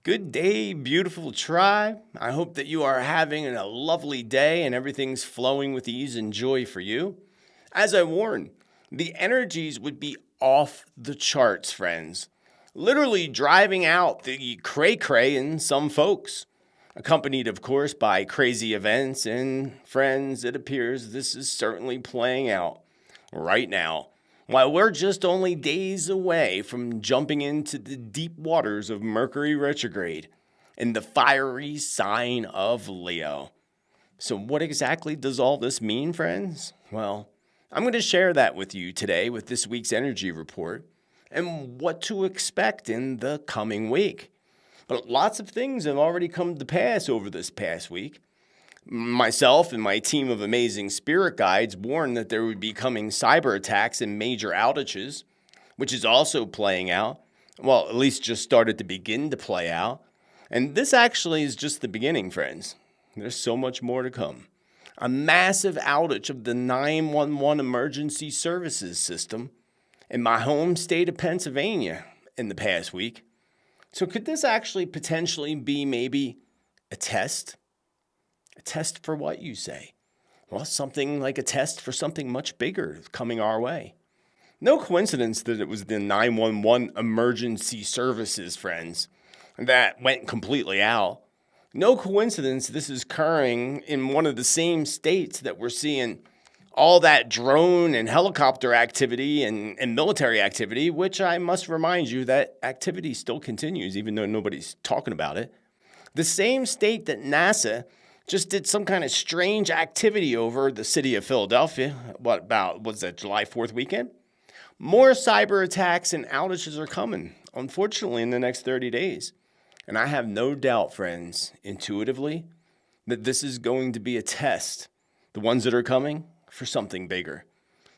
Good day, beautiful tribe. I hope that you are having a lovely day and everything's flowing with ease and joy for you. As I warned, the energies would be off the charts, friends. Literally driving out the cray-cray in some folks. Accompanied, of course, by crazy events, and friends, it appears this is certainly playing out right now. While we're just only days away from jumping into the deep waters of Mercury retrograde in the fiery sign of Leo. So what exactly does all this mean, friends? Well, I'm going to share that with you today with this week's energy report and what to expect in the coming week. But lots of things have already come to pass over this past week. Myself and my team of amazing spirit guides warned that there would be coming cyber attacks and major outages, which is also playing out. Well, at least just started to begin to play out. And this actually is just the beginning, friends. There's so much more to come. A massive outage of the 911 emergency services system in my home state of Pennsylvania in the past week. So could this actually potentially be maybe a test? A test for what, you say? Well, something like a test for something much bigger coming our way. No coincidence that it was the 911 emergency services, friends, that went completely out. No coincidence this is occurring in one of the same states that we're seeing all that drone and helicopter activity and military activity, which I must remind you that activity still continues even though nobody's talking about it. The same state that NASA just did some kind of strange activity over the city of Philadelphia. Was that July 4th weekend? More cyber attacks and outages are coming, unfortunately, in the next 30 days. And I have no doubt, friends, intuitively, that this is going to be a test, the ones that are coming, for something bigger.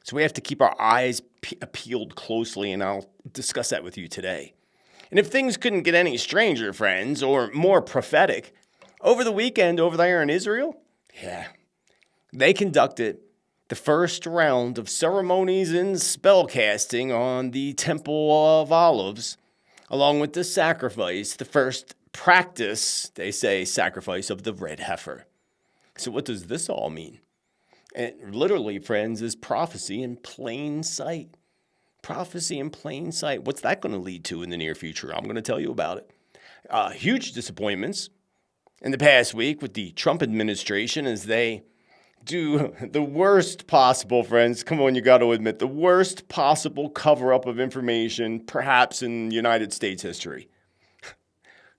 So we have to keep our eyes peeled closely, and I'll discuss that with you today. And if things couldn't get any stranger, friends, or more prophetic, over the weekend over there in Israel, they conducted the first round of ceremonies and spellcasting on the Temple of Olives, along with the sacrifice, the first practice, they say, sacrifice of the red heifer. So what does this all mean? It literally, friends, is prophecy in plain sight. Prophecy in plain sight. What's that going to lead to in the near future? I'm going to tell you about it. Huge disappointments in the past week with the Trump administration as they do the worst possible, friends. Come on, you got to admit, the worst possible cover-up of information, perhaps in United States history.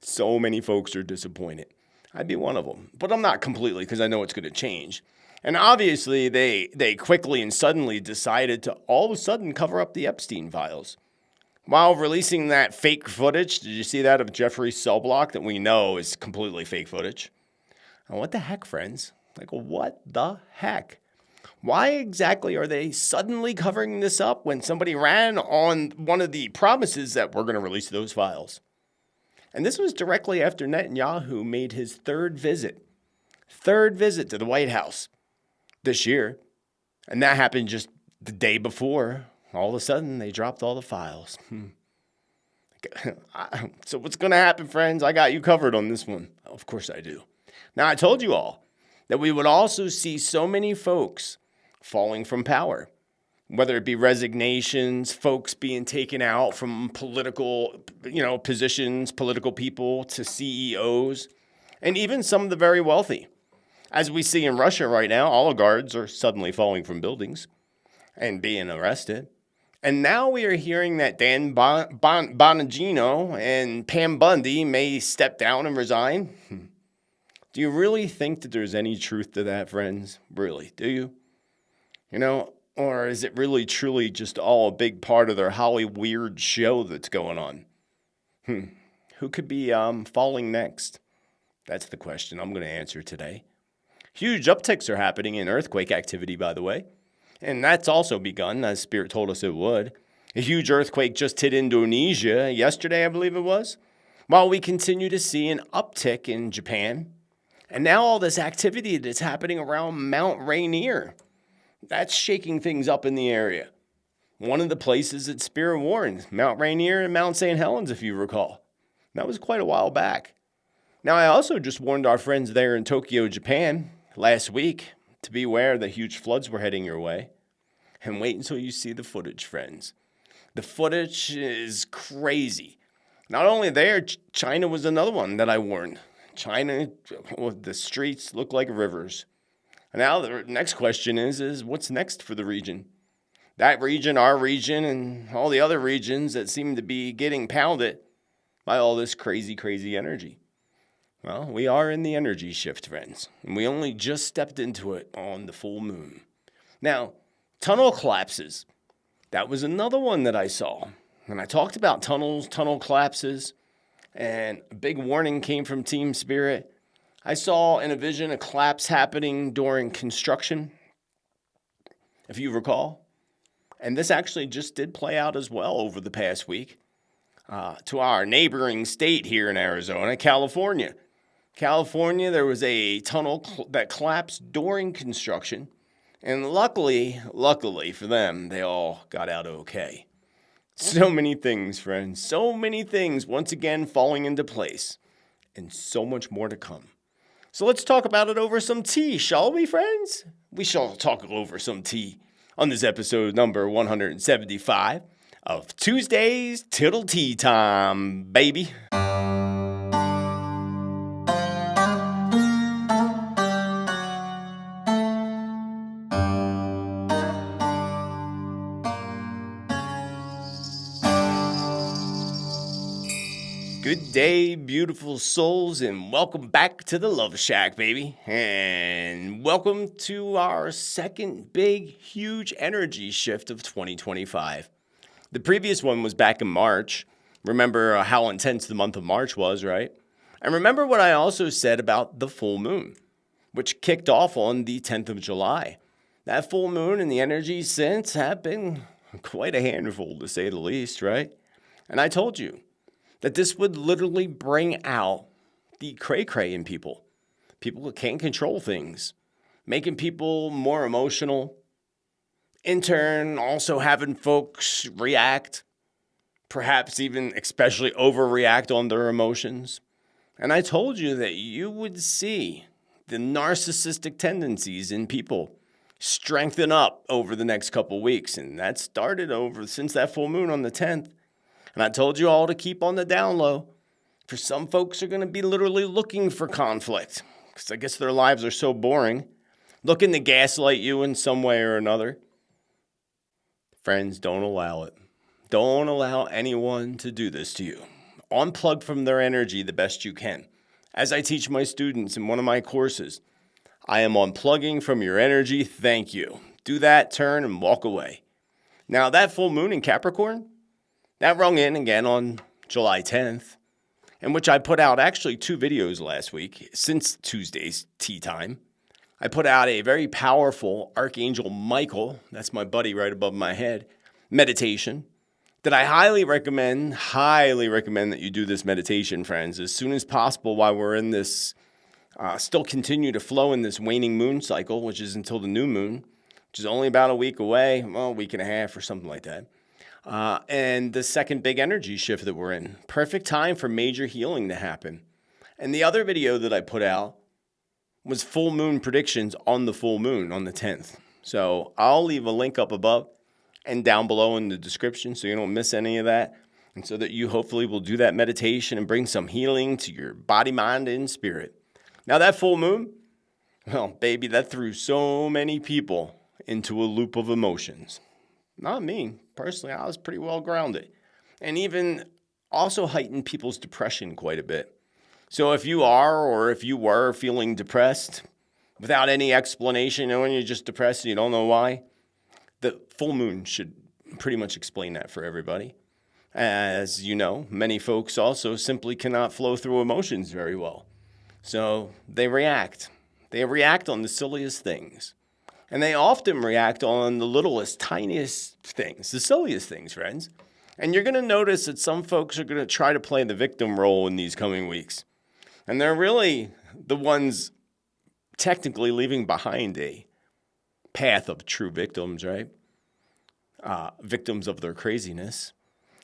So many folks are disappointed. I'd be one of them. But I'm not completely, because I know it's going to change. And obviously, they quickly and suddenly decided to all of a sudden cover up the Epstein files. While releasing that fake footage, did you see that of Jeffrey's cell block that we know is completely fake footage? Now, what the heck, friends? Like, what the heck? Why exactly are they suddenly covering this up when somebody ran on one of the promises that we're going to release those files? And this was directly after Netanyahu made his third visit to the White House this year. And that happened just the day before. All of a sudden, they dropped all the files. So what's going to happen, friends? I got you covered on this one. Of course I do. Now, I told you all that we would also see so many folks falling from power, whether it be resignations, folks being taken out from political, positions, political people to CEOs, and even some of the very wealthy. As we see in Russia right now, oligarchs are suddenly falling from buildings and being arrested. And now we are hearing that Dan Bongino and Pam Bundy may step down and resign. Do you really think that there's any truth to that, friends? Really, do you? Or is it really truly just all a big part of their Hollywood show that's going on? Who could be falling next? That's the question I'm going to answer today. Huge upticks are happening in earthquake activity, by the way. And that's also begun, as Spirit told us it would. A huge earthquake just hit Indonesia yesterday, I believe it was, while we continue to see an uptick in Japan. And now all this activity that's happening around Mount Rainier, that's shaking things up in the area. One of the places that Spirit warned, Mount Rainier and Mount St. Helens, if you recall. That was quite a while back. Now, I also just warned our friends there in Tokyo, Japan, last week to beware that huge floods were heading your way. And wait until you see the footage, friends. The footage is crazy. Not only there, China was another one that I warned. China, the streets look like rivers. And now the next question is what's next for the region? That region, our region, and all the other regions that seem to be getting pounded by all this crazy, crazy energy. Well, we are in the energy shift, friends, and we only just stepped into it on the full moon. Now, tunnel collapses. That was another one that I saw. And I talked about tunnel collapses, and a big warning came from Team Spirit. I saw in a vision a collapse happening during construction, if you recall. And this actually just did play out as well over the past week to our neighboring state here in Arizona, California. California, there was a tunnel that collapsed during construction. And luckily for them, they all got out okay. So many things, friends. So many things once again falling into place. And so much more to come. So let's talk about it over some tea, shall we, friends? We shall talk over some tea on this episode number 175 of Tuesday's Tittle Tea Time, baby. Good day, beautiful souls, and welcome back to the Love Shack, baby. And welcome to our second big, huge energy shift of 2025. The previous one was back in March. Remember how intense the month of March was, right? And remember what I also said about the full moon, which kicked off on the 10th of July. That full moon and the energies since have been quite a handful, to say the least, right? And I told you that this would literally bring out the cray-cray in people. People who can't control things, making people more emotional. In turn, also having folks react, perhaps even especially overreact on their emotions. And I told you that you would see the narcissistic tendencies in people strengthen up over the next couple weeks. And that started since that full moon on the 10th. And I told you all to keep on the down low. For some folks are going to be literally looking for conflict because I guess their lives are so boring, looking to gaslight you in some way or another. Friends, don't allow it. Don't allow anyone to do this to you. Unplug from their energy the best you can. As I teach my students in one of my courses, I am unplugging from your energy. Thank you. Do that, turn, and walk away. Now, that full moon in Capricorn, that rung in again on July 10th, in which I put out actually 2 videos last week since Tuesday's tea time. I put out a very powerful Archangel Michael, that's my buddy right above my head, meditation that I highly recommend that you do this meditation, friends, as soon as possible while we're in this, still continue to flow in this waning moon cycle, which is until the new moon, which is only about a week away, well, a week and a half or something like that. And the second big energy shift that we're in. Perfect time for major healing to happen. And the other video that I put out was full moon predictions on the full moon on the 10th. So I'll leave a link up above and down below in the description so you don't miss any of that. And so that you hopefully will do that meditation and bring some healing to your body, mind, and spirit. Now that full moon, well, baby, that threw so many people into a loop of emotions. Not me. Personally, I was pretty well grounded. And even also heightened people's depression quite a bit. So if you are or if you were feeling depressed without any explanation, when you're just depressed and you don't know why, the full moon should pretty much explain that for everybody. As you know, many folks also simply cannot flow through emotions very well. So they react. They react on the silliest things. And they often react on the littlest, tiniest things, the silliest things, friends. And you're going to notice that some folks are going to try to play the victim role in these coming weeks. And they're really the ones technically leaving behind a path of true victims, right? Victims of their craziness.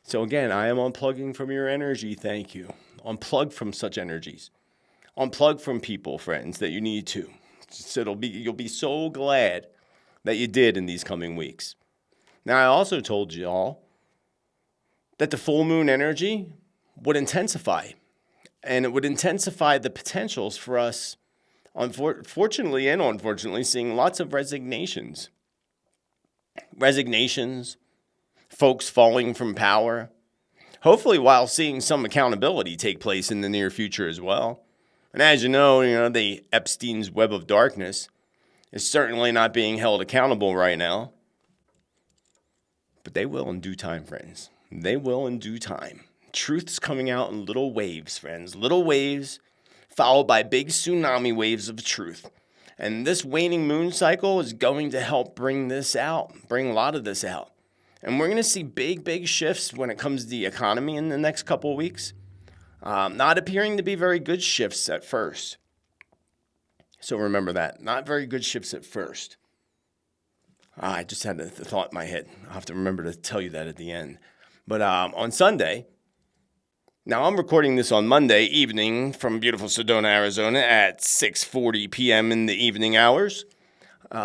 So again, I am unplugging from your energy. Thank you. Unplug from such energies. Unplug from people, friends, that you need to. So you'll be so glad that you did in these coming weeks. Now, I also told you all that the full moon energy would intensify, and it would intensify the potentials for us, fortunately and unfortunately, seeing lots of resignations. Resignations, folks falling from power, hopefully while seeing some accountability take place in the near future as well. And as you know, the Epstein's web of darkness is certainly not being held accountable right now. But they will in due time, friends. They will in due time. Truth's coming out in little waves, friends. Little waves followed by big tsunami waves of truth. And this waning moon cycle is going to help bring this out, bring a lot of this out. And we're going to see big shifts when it comes to the economy in the next couple of weeks. Not appearing to be very good shifts at first. So remember that. Not very good shifts at first. I just had the thought in my head. I'll have to remember to tell you that at the end. But on Sunday, now I'm recording this on Monday evening from beautiful Sedona, Arizona at 6:40 p.m. in the evening hours.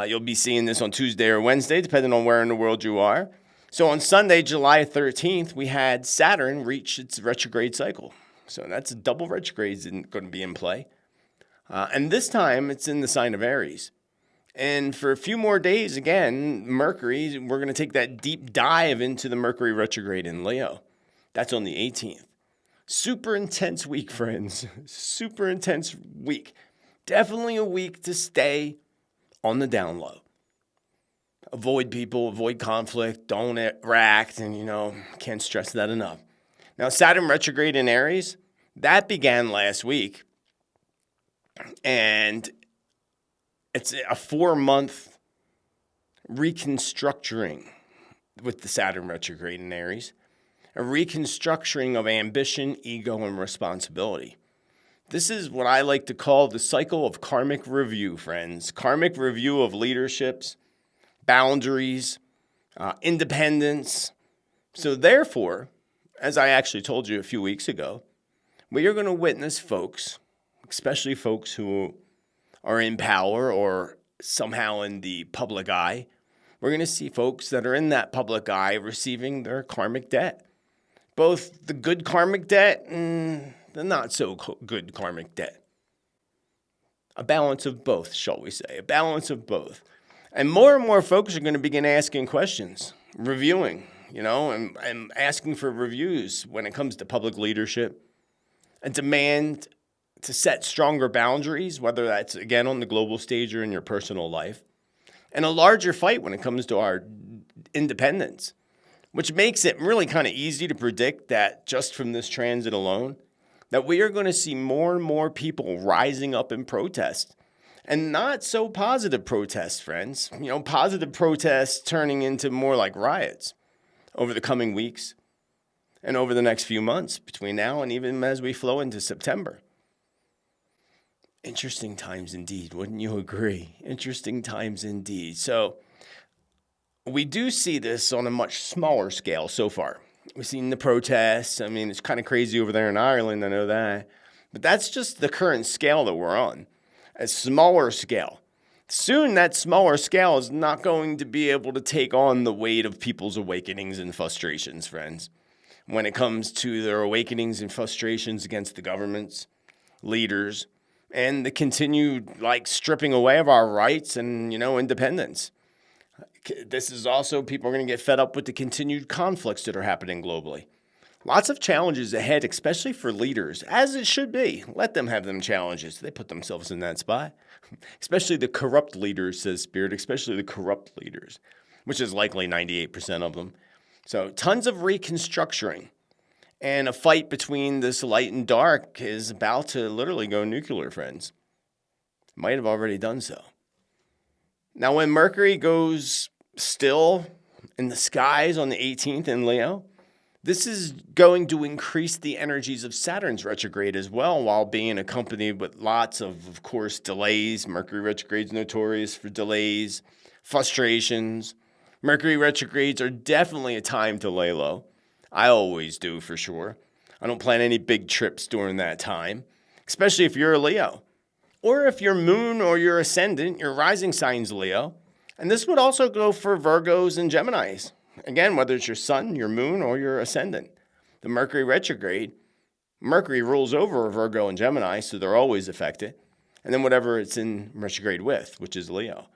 You'll be seeing this on Tuesday or Wednesday, depending on where in the world you are. So on Sunday, July 13th, we had Saturn reach its retrograde cycle. So that's a double retrograde going to be in play. And this time, it's in the sign of Aries. And for a few more days, again, Mercury, we're going to take that deep dive into the Mercury retrograde in Leo. That's on the 18th. Super intense week, friends. Super intense week. Definitely a week to stay on the down low. Avoid people, avoid conflict, don't react, and, can't stress that enough. Now, Saturn retrograde in Aries, that began last week. And it's a 4-month reconstructuring with the Saturn retrograde in Aries. A reconstructuring of ambition, ego, and responsibility. This is what I like to call the cycle of karmic review, friends. Karmic review of leaderships, boundaries, independence. So therefore, as I actually told you a few weeks ago, we are going to witness folks, especially folks who are in power or somehow in the public eye. We're going to see folks that are in that public eye receiving their karmic debt. Both the good karmic debt and the not so good karmic debt. A balance of both, shall we say. A balance of both. And more folks are going to begin asking questions, reviewing, and asking for reviews when it comes to public leadership. A demand to set stronger boundaries, whether that's, again, on the global stage or in your personal life. And a larger fight when it comes to our independence, which makes it really kind of easy to predict that just from this transit alone, that we are going to see more and more people rising up in protest. And not so positive protests, friends. Positive protests turning into more like riots over the coming weeks and over the next few months between now and even as we flow into September. Interesting times indeed, wouldn't you agree? Interesting times indeed. So we do see this on a much smaller scale so far. We've seen the protests. I mean, it's kind of crazy over there in Ireland, I know that. But that's just the current scale that we're on. A smaller scale. Soon that smaller scale is not going to be able to take on the weight of people's awakenings and frustrations, friends. When it comes to their awakenings and frustrations against the governments, leaders, and the continued stripping away of our rights and, independence. This is also, people are going to get fed up with the continued conflicts that are happening globally. Lots of challenges ahead, especially for leaders, as it should be. Let them have them challenges. They put themselves in that spot. Especially the corrupt leaders, says Spirit, especially the corrupt leaders, which is likely 98% of them. So tons of reconstructuring. And a fight between this light and dark is about to literally go nuclear, friends. Might have already done so. Now, when Mercury goes still in the skies on the 18th in Leo, this is going to increase the energies of Saturn's retrograde as well, while being accompanied with lots of course, delays. Mercury retrograde is notorious for delays, frustrations. Mercury retrogrades are definitely a time to lay low. I always do, for sure. I don't plan any big trips during that time, especially if you're a Leo. Or if your moon or your ascendant, your rising sign's Leo. And this would also go for Virgos and Geminis. Again, whether it's your sun, your moon, or your ascendant. The Mercury retrograde, Mercury rules over Virgo and Gemini, so they're always affected. And then whatever it's in retrograde with, which is Leo.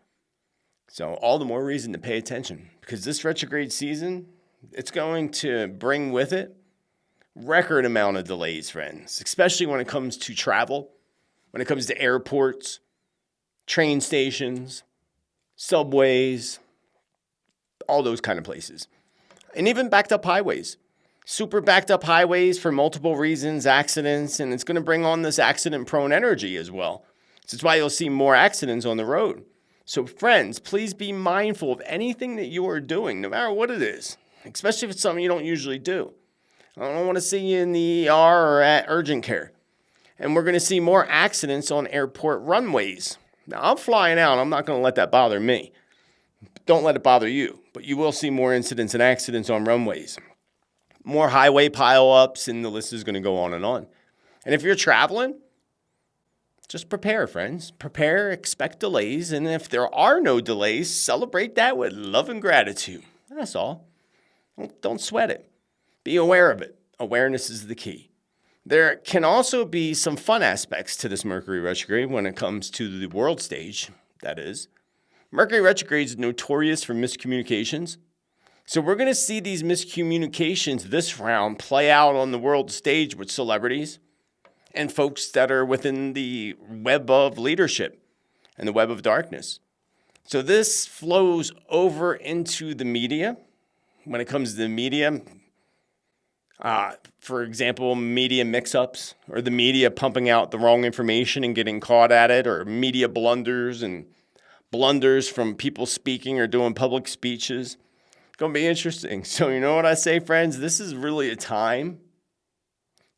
So all the more reason to pay attention, because this retrograde season, it's going to bring with it record amount of delays, friends, especially when it comes to travel, when it comes to airports, train stations, subways, all those kind of places. And even backed up highways. Super backed up highways for multiple reasons, accidents, and it's going to bring on this accident-prone energy as well. So that's why you'll see more accidents on the road. So friends, please be mindful of anything that you are doing, no matter what it is, especially if it's something you don't usually do. I don't want to see you in the ER or at urgent care. And we're going to see more accidents on airport runways. Now, I'm flying out. I'm not going to let that bother me. Don't let it bother you. But you will see more incidents and accidents on runways. More highway pileups, and the list is going to go on and on. And if you're traveling, just prepare, friends. Prepare, expect delays, and if there are no delays, celebrate that with love and gratitude. That's all. Don't sweat it. Be aware of it. Awareness is the key. There can also be some fun aspects to this Mercury retrograde when it comes to the world stage, that is. Mercury retrograde is notorious for miscommunications. So we're going to see these miscommunications this round play out on the world stage with celebrities and folks that are within the web of leadership and the web of darkness. So this flows over into the media. When it comes to the media, for example, media mix-ups or the media pumping out the wrong information and getting caught at it, or media blunders and blunders from people speaking or doing public speeches. It's going to be interesting. So you know what I say, friends? This is really a time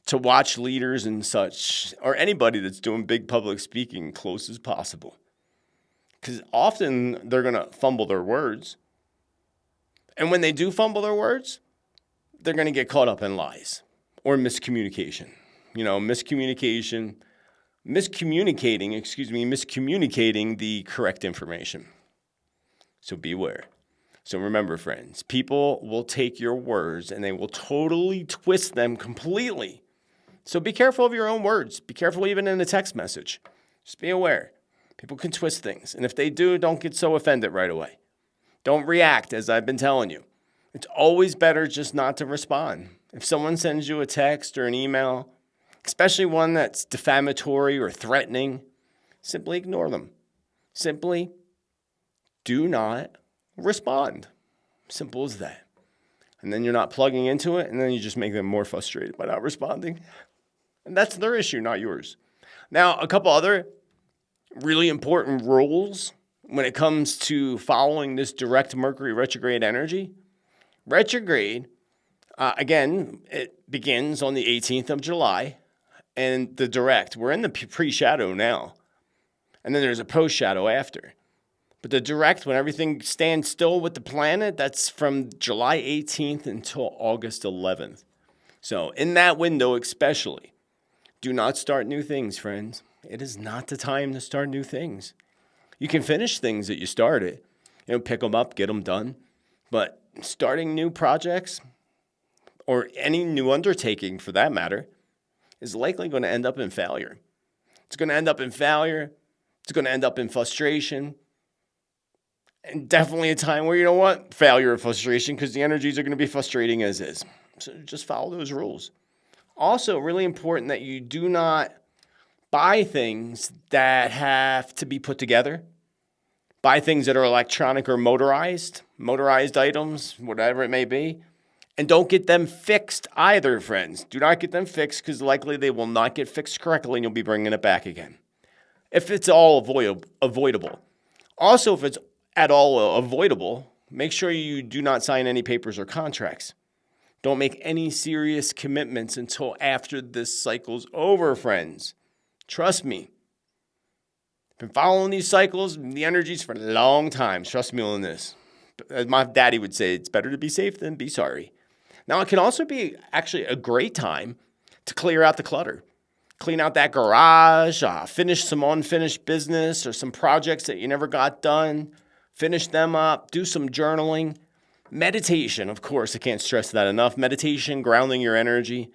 to watch leaders and such, or anybody that's doing big public speaking, close as possible. Because often they're going to fumble their words. And when they do fumble their words, they're going to get caught up in lies or miscommunication. Miscommunicating the correct information. So beware. So remember, friends, people will take your words and they will totally twist them completely. So be careful of your own words. Be careful even in a text message. Just be aware. People can twist things. And if they do, don't get so offended right away. Don't react, as I've been telling you. It's always better just not to respond. If someone sends you a text or an email, especially one that's defamatory or threatening, simply ignore them. Simply do not respond. Simple as that. And then you're not plugging into it, and then you just make them more frustrated by not responding. And that's their issue, not yours. Now, a couple other really important rules when it comes to following this direct Mercury retrograde energy. Retrograde, again, it begins on the 18th of July, and the direct, we're in the pre-shadow now, and then there's a post-shadow after. But the direct, when everything stands still with the planet, that's from July 18th until August 11th. So in that window especially, do not start new things, friends. It is not the time to start new things. You can finish things that you started, pick them up, get them done. But starting new projects, or any new undertaking for that matter, is likely going to end up in failure. It's going to end up in failure. It's going to end up in frustration. And definitely a time where you don't want failure or frustration, because the energies are going to be frustrating as is. So just follow those rules. Also, really important that you do not buy things that have to be put together. Buy things that are electronic or motorized items, whatever it may be. And don't get them fixed either, friends. Do not get them fixed, because likely they will not get fixed correctly and you'll be bringing it back again. If it's all avoidable. Also, if it's at all avoidable, make sure you do not sign any papers or contracts. Don't make any serious commitments until after this cycle's over, friends. Trust me. I've been following these cycles, the energies for a long time. Trust me on this. As my daddy would say, it's better to be safe than be sorry. Now, it can also be actually a great time to clear out the clutter. Clean out that garage, finish some unfinished business or some projects that you never got done. Finish them up, do some journaling. Meditation, of course, I can't stress that enough. Meditation, grounding your energy,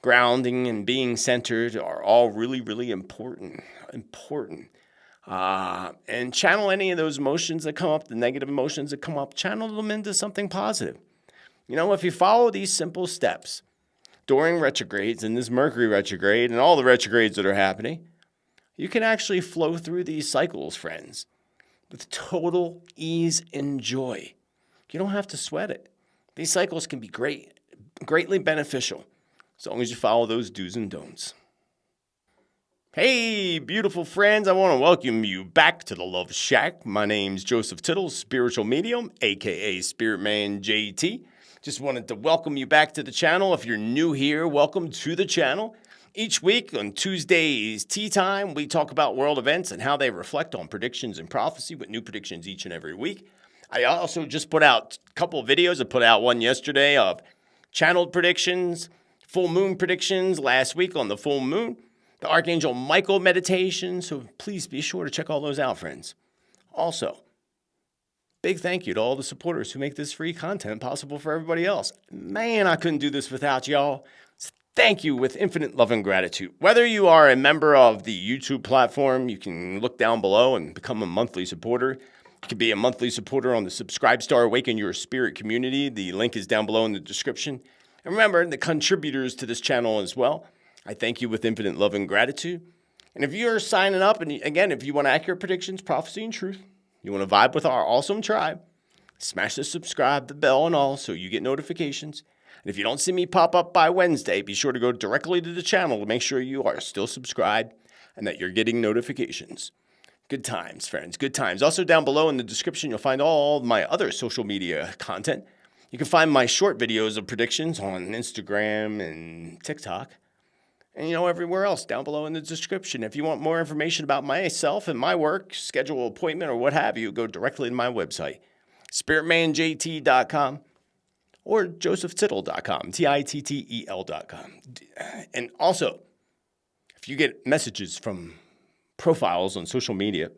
grounding and being centered are all really, really important. And channel any of those emotions that come up, the negative emotions that come up, channel them into something positive. If you follow these simple steps during retrogrades and this Mercury retrograde and all the retrogrades that are happening, you can actually flow through these cycles, friends, with total ease and joy. You don't have to sweat it. These cycles can be greatly beneficial, as long as you follow those do's and don'ts. Hey, beautiful friends, I want to welcome you back to the Love Shack. My name's Joseph Tittel, spiritual medium, aka Spiritman JT. Just wanted to welcome you back to the channel. If you're new here, welcome to the channel. Each week on Tuesdays, Teatime, we talk about world events and how they reflect on predictions and prophecy with new predictions each and every week. I also just put out a couple of videos. I put out one yesterday of channeled predictions, full moon predictions last week on the full moon, the Archangel Michael meditation. So please be sure to check all those out, friends. Also, big thank you to all the supporters who make this free content possible for everybody else. Man, I couldn't do this without y'all. So thank you with infinite love and gratitude. Whether you are a member of the YouTube platform, you can look down below and become a monthly supporter. You can be a monthly supporter on the Subscribe Star Awaken Your Spirit community. The link is down below in the description. And remember, the contributors to this channel as well, I thank you with infinite love and gratitude. And if you're signing up, and again, if you want accurate predictions, prophecy, and truth, you want to vibe with our awesome tribe, smash the subscribe, the bell, and all so you get notifications. And if you don't see me pop up by Wednesday, be sure to go directly to the channel to make sure you are still subscribed and that you're getting notifications. Good times, friends, good times. Also down below in the description, you'll find all my other social media content. You can find my short videos of predictions on Instagram and TikTok. And, everywhere else down below in the description. If you want more information about myself and my work, schedule an appointment or what have you, go directly to my website, spiritmanjt.com or josephtittel.com, Tittel.com. And also, if you get messages from profiles on social media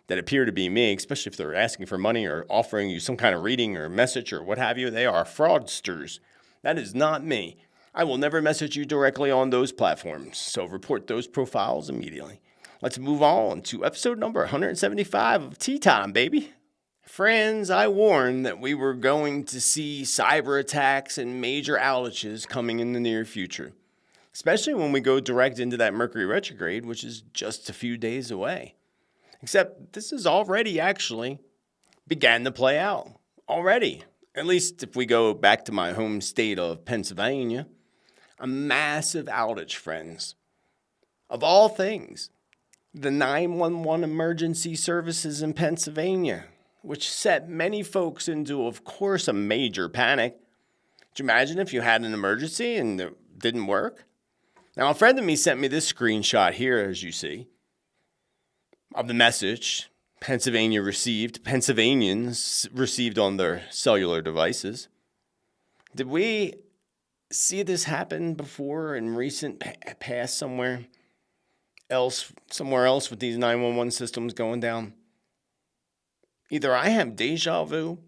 that appear to be me, especially if they're asking for money or offering you some kind of reading or message or what have you, they are fraudsters. That is not me. I will never message you directly on those platforms, so report those profiles immediately. Let's move on to episode number 175 of Teatime, baby. Friends, I warned that we were going to see cyber attacks and major outages coming in the near future, especially when we go direct into that Mercury retrograde, which is just a few days away. Except this has already actually began to play out. Already. At least if we go back to my home state of Pennsylvania. A massive outage, friends. Of all things, the 911 emergency services in Pennsylvania, which set many folks into, of course, a major panic. Could you imagine if you had an emergency and it didn't work? Now, a friend of me sent me this screenshot here, as you see, of the message Pennsylvanians received on their cellular devices. Did we see this happen before in recent past somewhere else with these 911 systems going down? Either I have deja vu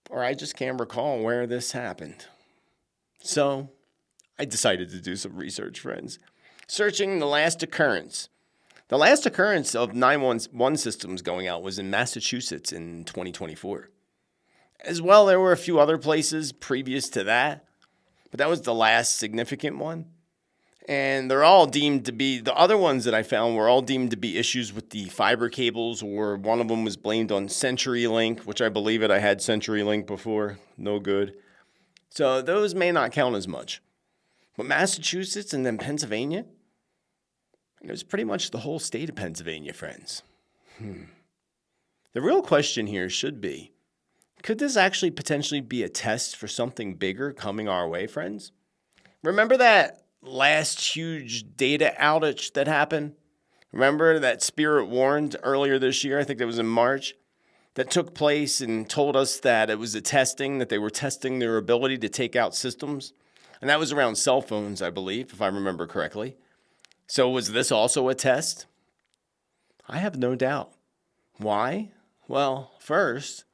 or I just can't recall where this happened. So I decided to do some research, friends. Searching the last occurrence. The last occurrence of 911 systems going out was in Massachusetts in 2024. As well, there were a few other places previous to that, but that was the last significant one. And they're all deemed to be, the other ones that I found were all deemed to be issues with the fiber cables, or one of them was blamed on CenturyLink, which I believe I had CenturyLink before. No good. So those may not count as much. But Massachusetts and then Pennsylvania, it was pretty much the whole state of Pennsylvania, friends. The real question here should be, could this actually potentially be a test for something bigger coming our way, friends? Remember that last huge data outage that happened? Remember that Spirit warned earlier this year, I think that was in March, that took place and told us that it was a testing, that they were testing their ability to take out systems. And that was around cell phones, I believe, if I remember correctly. So was this also a test? I have no doubt. Why? Well, first,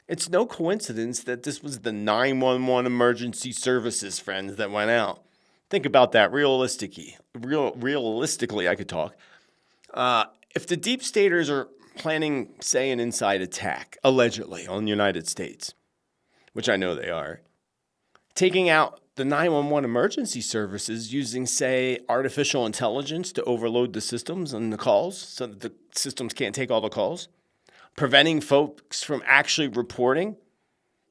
it's no coincidence that this was the 911 emergency services, friends, that went out. Think about that realistically, I could talk. If the deep staters are planning, say, an inside attack, allegedly, on the United States, which I know they are, taking out the 911 emergency services using, say, artificial intelligence to overload the systems and the calls so that the systems can't take all the calls, preventing folks from actually reporting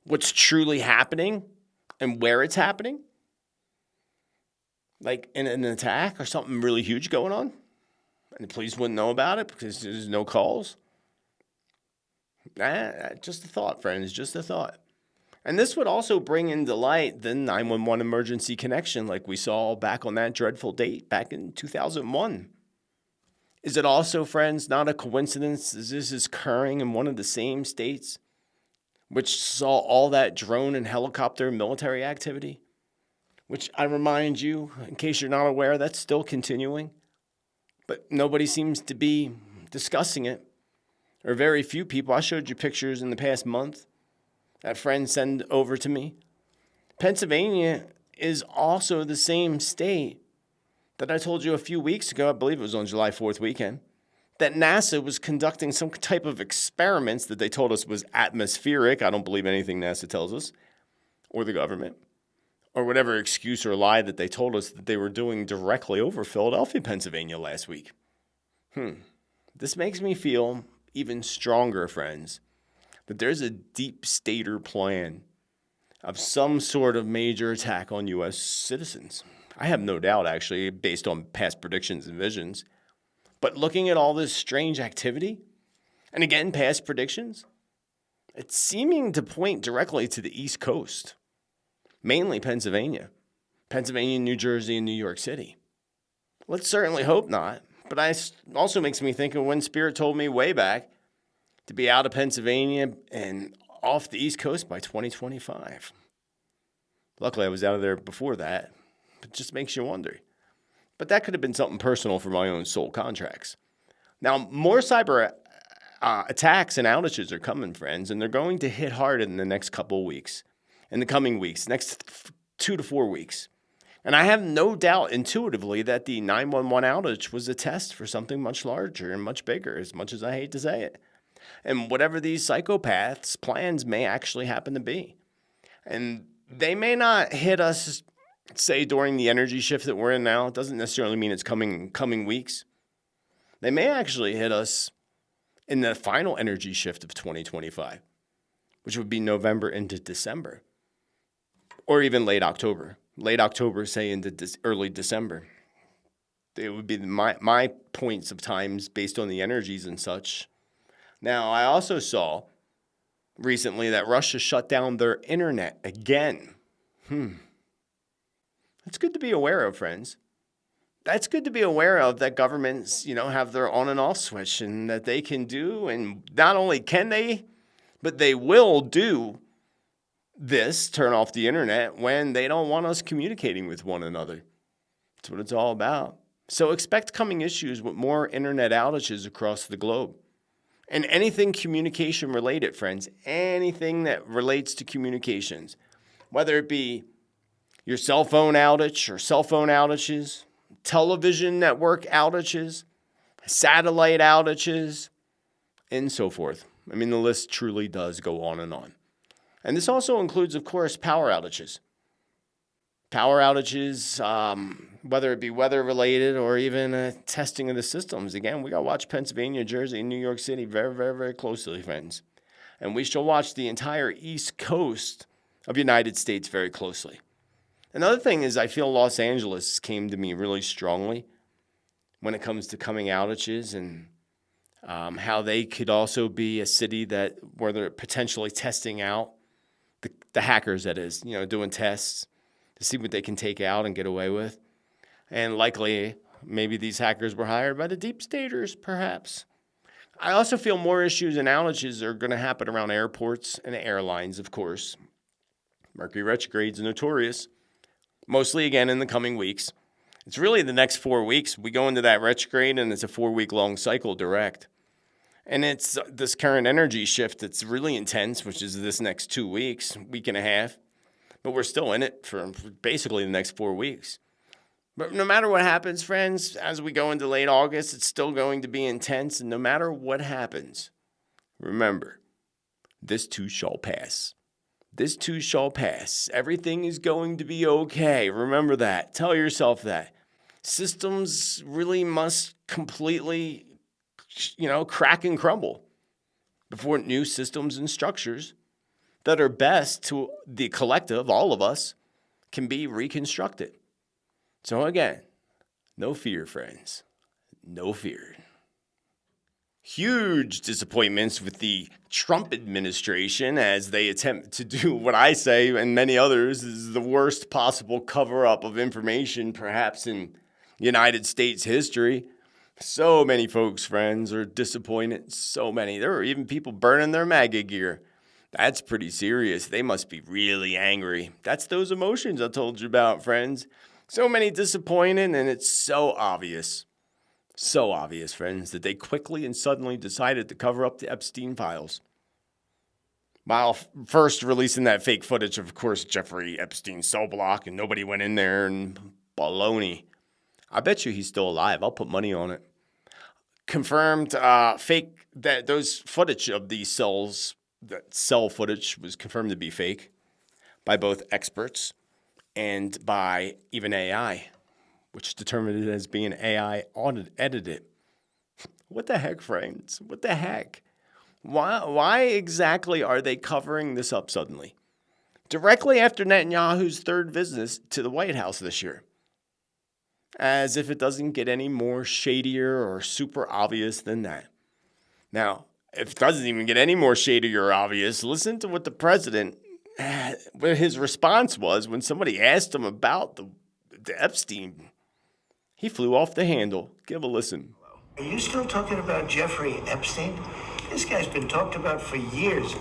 what's truly happening and where it's happening, like in an attack or something really huge going on, and the police wouldn't know about it because there's no calls. Just a thought, friends, just a thought. And this would also bring into light the 911 emergency connection like we saw back on that dreadful date back in 2001. Is it also, friends, not a coincidence that this is occurring in one of the same states which saw all that drone and helicopter military activity? Which I remind you, in case you're not aware, that's still continuing. But nobody seems to be discussing it, or very few people. I showed you pictures in the past month that friends send over to me. Pennsylvania is also the same state that I told you a few weeks ago, I believe it was on July 4th weekend, that NASA was conducting some type of experiments that they told us was atmospheric. I don't believe anything NASA tells us, or the government, or whatever excuse or lie that they told us that they were doing directly over Philadelphia, Pennsylvania last week. This makes me feel even stronger, friends, that there's a deep stater plan of some sort of major attack on U.S. citizens. I have no doubt, actually, based on past predictions and visions. But looking at all this strange activity, and again, past predictions, it's seeming to point directly to the East Coast, mainly Pennsylvania, New Jersey, and New York City. Let's certainly hope not. But it also makes me think of when Spirit told me way back to be out of Pennsylvania and off the East Coast by 2025. Luckily, I was out of there before that. It just makes you wonder. But that could have been something personal for my own soul contracts. Now, more cyber attacks and outages are coming, friends, and they're going to hit hard in the next couple of weeks, in the coming weeks, next 2 to 4 weeks. And I have no doubt intuitively that the 911 outage was a test for something much larger and much bigger, as much as I hate to say it. And whatever these psychopaths' plans may actually happen to be. And they may not hit us, say, during the energy shift that we're in now. It doesn't necessarily mean it's coming weeks. They may actually hit us in the final energy shift of 2025, which would be November into December, or even late October. Late October, say, into early December. It would be my points of times based on the energies and such. Now, I also saw recently that Russia shut down their internet again. That's good to be aware of, friends. That's good to be aware of, that governments, have their on and off switch, and that they can do, and not only can they, but they will do this, turn off the internet when they don't want us communicating with one another. That's what it's all about. So expect coming issues with more internet outages across the globe. And anything communication related, friends, anything that relates to communications, whether it be your cell phone outage or cell phone outages, television network outages, satellite outages, and so forth. I mean, the list truly does go on and on. And this also includes, of course, power outages. Power outages, whether it be weather-related or even testing of the systems. Again, we got to watch Pennsylvania, Jersey, and New York City very, very, very closely, friends. And we shall watch the entire East Coast of the United States very closely. Another thing is I feel Los Angeles came to me really strongly when it comes to coming outages, and how they could also be a city that where they're potentially testing out the hackers, that is, doing tests to see what they can take out and get away with. And likely, maybe these hackers were hired by the deep staters, perhaps. I also feel more issues and outages are going to happen around airports and airlines, of course. Mercury retrogrades are notorious. mostly again in the coming weeks. It's really the next 4 weeks. We go into that retrograde, and it's a 4-week-long cycle direct. And it's this current energy shift that's really intense, which is this next 2 weeks, week and a half. But we're still in it for basically the next 4 weeks. But no matter what happens, friends, as we go into late August, it's still going to be intense. And no matter what happens, remember, this too shall pass. This too shall pass. Everything is going to be okay. Remember that. Tell yourself that. Systems really must completely, crack and crumble before new systems and structures that are best to the collective, all of us, can be reconstructed. So again, no fear, friends. No fear. Huge disappointments with the Trump administration as they attempt to do what I say and many others is the worst possible cover-up of information perhaps in United States history. So many folks, friends, are disappointed. So many. There are even people burning their MAGA gear. That's pretty serious. They must be really angry. That's those emotions I told you about, friends. So many disappointed, and it's so obvious. So obvious, friends, that they quickly and suddenly decided to cover up the Epstein files. While first releasing that fake footage of course, Jeffrey Epstein's cell block, and nobody went in there, and baloney. I bet you he's still alive. I'll put money on it. Confirmed fake, that those footage of these cells, that cell footage was confirmed to be fake by both experts and by even AI, which determined it as being AI edited. What the heck, friends? What the heck? Why exactly are they covering this up suddenly? Directly after Netanyahu's third visit to the White House this year. As if it doesn't get any more shadier or super obvious than that. Now, if it doesn't even get any more shady or obvious, listen to what the president, what his response was when somebody asked him about the Epstein. He flew off the handle. Give a listen. Are you still talking about Jeffrey Epstein? This guy's been talked about for years.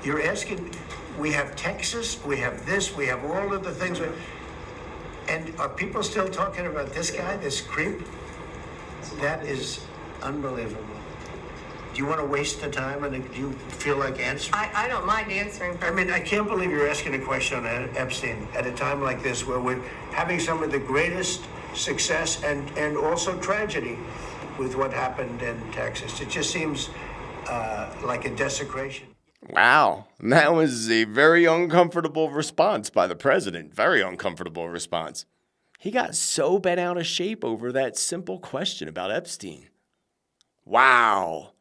You're asking, we have Texas, we have this, we have all of the things. And are people still talking about this guy, this creep? That is unbelievable. Do you want to waste the time, and do you feel like answering? I don't mind answering. I mean, I can't believe you're asking a question on Epstein at a time like this where we're having some of the greatest success and also tragedy with what happened in Texas. It just seems like a desecration. Wow, that was a very uncomfortable response by the president. Very uncomfortable response. He got so bent out of shape over that simple question about Epstein. Wow.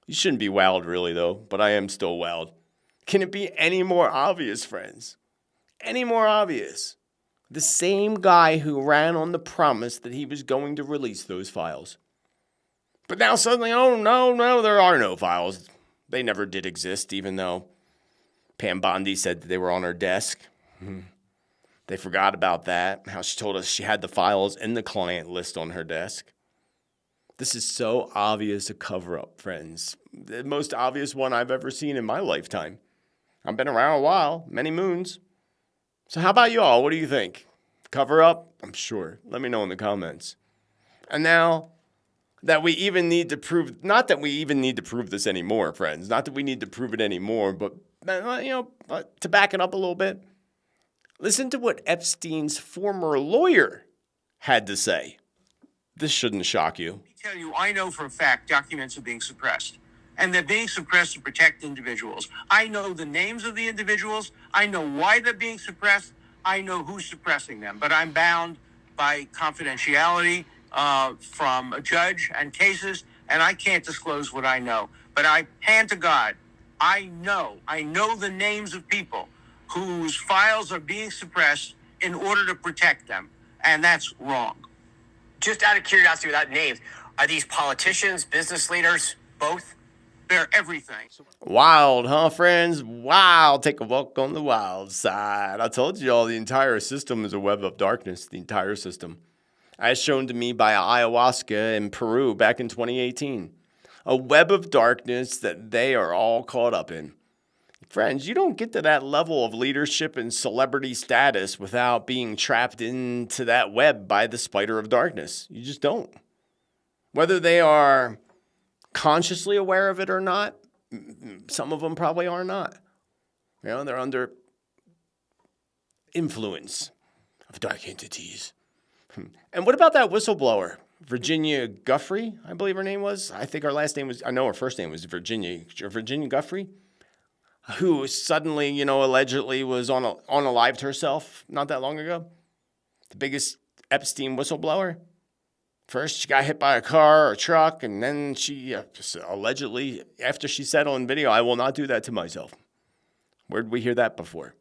You shouldn't be wowed really though, but I am still wowed. Can it be any more obvious, friends? Any more obvious? The same guy who ran on the promise that he was going to release those files. But now suddenly, oh no, there are no files. They never did exist, even though Pam Bondi said that they were on her desk. They forgot about that, how she told us she had the files in the client list on her desk. This is so obvious a cover-up, friends. The most obvious one I've ever seen in my lifetime. I've been around a while, many moons. So how about you all? What do you think? Cover up? I'm sure. Let me know in the comments. And now that we even need to prove, not that we even need to prove this anymore, friends. Not that we need to prove it anymore, but, to back it up a little bit. Listen to what Epstein's former lawyer had to say. This shouldn't shock you. Let me tell you, I know for a fact documents are being suppressed. And they're being suppressed to protect individuals. I know the names of the individuals. I know why they're being suppressed. I know who's suppressing them. But I'm bound by confidentiality from a judge and cases, and I can't disclose what I know. But I hand to God, I know the names of people whose files are being suppressed in order to protect them. And that's wrong. Just out of curiosity, without names, are these politicians, business leaders, both? They're everything. Wild, huh, friends? Wild. Take a walk on the wild side. I told you all the entire system is a web of darkness, the entire system. As shown to me by ayahuasca in Peru back in 2018. A web of darkness that they are all caught up in. Friends, you don't get to that level of leadership and celebrity status without being trapped into that web by the spider of darkness. You just don't. Whether they are consciously aware of it or not, some of them probably are not. They're under influence of dark entities. And what about that whistleblower? Virginia Guffrey, I believe her name was. I think her last name was, I know her first name was Virginia Guffrey, who suddenly, allegedly was unalived herself not that long ago. The biggest Epstein whistleblower. First, she got hit by a car or a truck, and then she allegedly, after she said on video, I will not do that to myself. Where did we hear that before?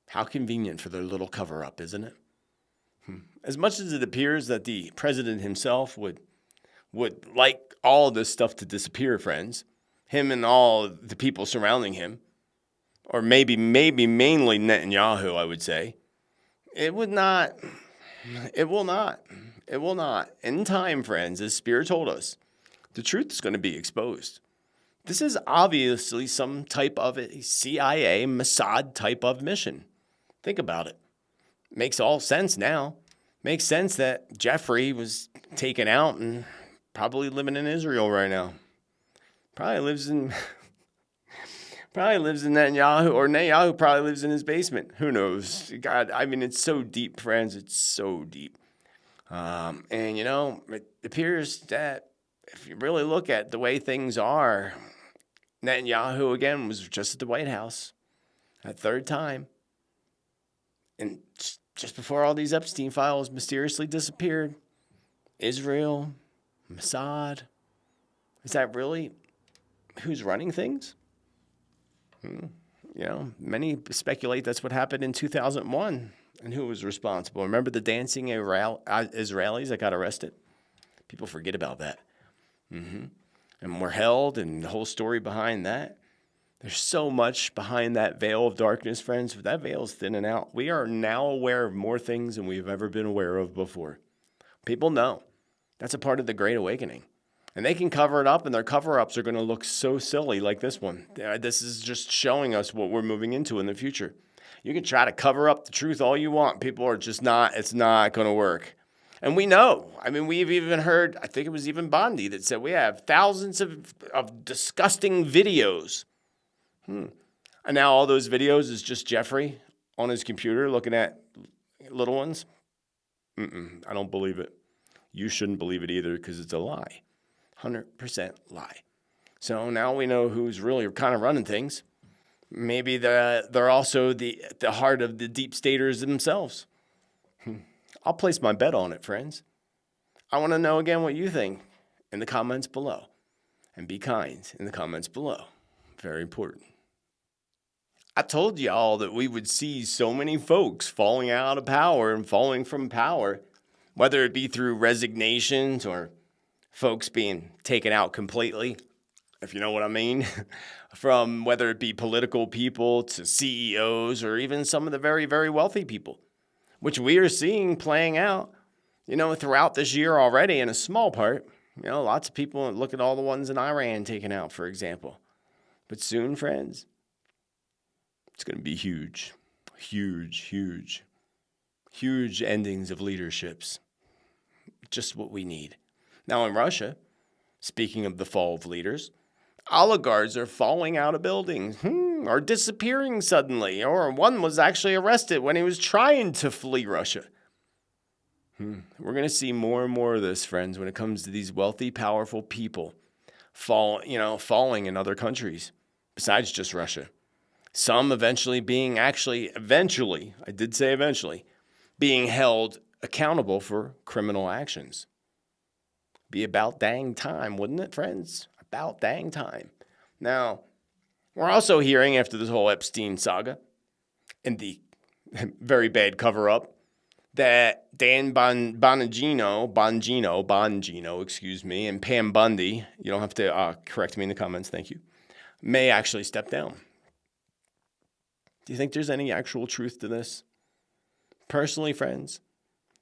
How convenient for their little cover-up, isn't it? As much as it appears that the president himself would like all this stuff to disappear, friends, him and all the people surrounding him, or maybe mainly Netanyahu, I would say, it will not. In time, friends, as Spirit told us, the truth is going to be exposed. This is obviously some type of a CIA, Mossad type of mission. Think about it. Makes all sense now. Makes sense that Jeffrey was taken out and probably living in Israel right now. Probably lives in Netanyahu, or Netanyahu probably lives in his basement. Who knows? God, I mean, it's so deep, friends. It's so deep. And, it appears that if you really look at the way things are, Netanyahu, again, was just at the White House that third time. And just before all these Epstein files mysteriously disappeared, Israel, Mossad, is that really who's running things? Many speculate that's what happened in 2001 and who was responsible. Remember the dancing Israelis that got arrested? People forget about that. And were held, and the whole story behind that. There's so much behind that veil of darkness, friends. That veil is thinning out. We are now aware of more things than we've ever been aware of before. People know. That's a part of the Great Awakening. And they can cover it up, and their cover-ups are going to look so silly like this one. This is just showing us what we're moving into in the future. You can try to cover up the truth all you want. People are just not, it's not going to work. And we know. I mean, we've even heard, I think it was even Bondi that said we have thousands of disgusting videos. And now all those videos is just Jeffrey on his computer looking at little ones. I don't believe it. You shouldn't believe it either, because it's a lie. 100% lie. So now we know who's really kind of running things. Maybe they're also the heart of the deep staters themselves. I'll place my bet on it, friends. I want to know again what you think in the comments below. And be kind in the comments below. Very important. I told y'all that we would see so many folks falling out of power and falling from power, whether it be through resignations or folks being taken out completely, if you know what I mean, from whether it be political people to CEOs or even some of the very, very wealthy people, which we are seeing playing out, throughout this year already in a small part. Lots of people look at all the ones in Iran taken out, for example. But soon, friends, it's going to be huge, huge, huge, huge endings of leaderships. Just what we need. Now in Russia, speaking of the fall of leaders, oligarchs are falling out of buildings, or disappearing suddenly, or one was actually arrested when he was trying to flee Russia. We're going to see more and more of this, friends, when it comes to these wealthy, powerful people falling in other countries besides just Russia. Some eventually, I did say eventually, being held accountable for criminal actions. Be about dang time, wouldn't it, friends? About dang time. Now, we're also hearing after this whole Epstein saga and the very bad cover-up that Dan Bongino, and Pam Bundy, you don't have to correct me in the comments, thank you, may actually step down. Do you think there's any actual truth to this? Personally, friends,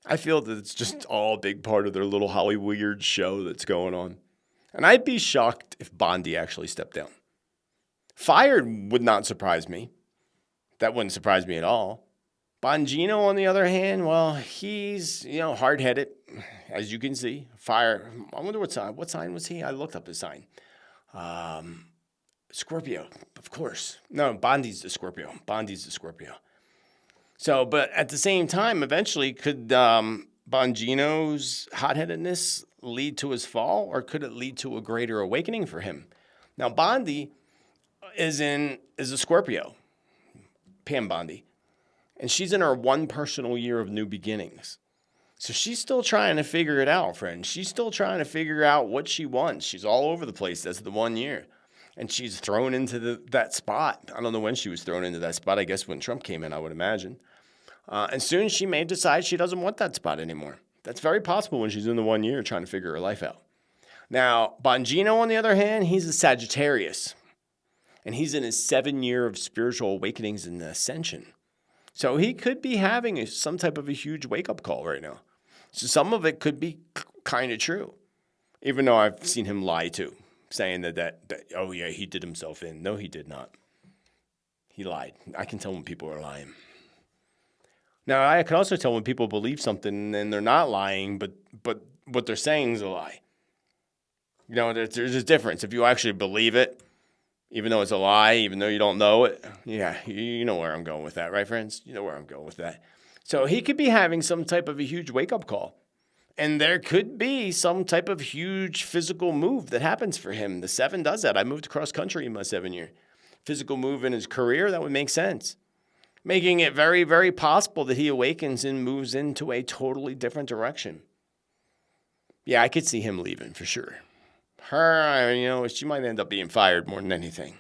I feel that it's just all a big part of their little Hollywood show that's going on. And I'd be shocked if Bondi actually stepped down. Fired would not surprise me. That wouldn't surprise me at all. Bongino, on the other hand, well, he's, hard-headed, as you can see. Fire. I wonder what sign. What sign was he? I looked up his sign. Scorpio, of course. No, Bondi's the Scorpio. So, but at the same time, eventually, could Bongino's hot-headedness lead to his fall, or could it lead to a greater awakening for him? Now, Bondi is a Scorpio, Pam Bondi, and she's in her one personal year of new beginnings. So she's still trying to figure it out, friends. She's still trying to figure out what she wants. She's all over the place. That's the 1 year. And she's thrown into that spot. I don't know when she was thrown into that spot. I guess when Trump came in, I would imagine. And soon she may decide she doesn't want that spot anymore. That's very possible when she's in the 1 year trying to figure her life out. Now, Bongino, on the other hand, he's a Sagittarius. And he's in his 7 year of spiritual awakenings and ascension. So he could be having some type of a huge wake-up call right now. So some of it could be kind of true. Even though I've seen him lie too. Saying that, oh yeah, he did himself in. No, he did not. He lied. I can tell when people are lying. Now, I can also tell when people believe something and they're not lying, but what they're saying is a lie. There's a difference. If you actually believe it, even though it's a lie, even though you don't know it, yeah, you know where I'm going with that, right, friends? You know where I'm going with that. So he could be having some type of a huge wake-up call. And there could be some type of huge physical move that happens for him. The 7 does that. I moved across country in my 7 year. Physical move in his career, that would make sense. Making it very, very possible that he awakens and moves into a totally different direction. Yeah, I could see him leaving for sure. Her, she might end up being fired more than anything.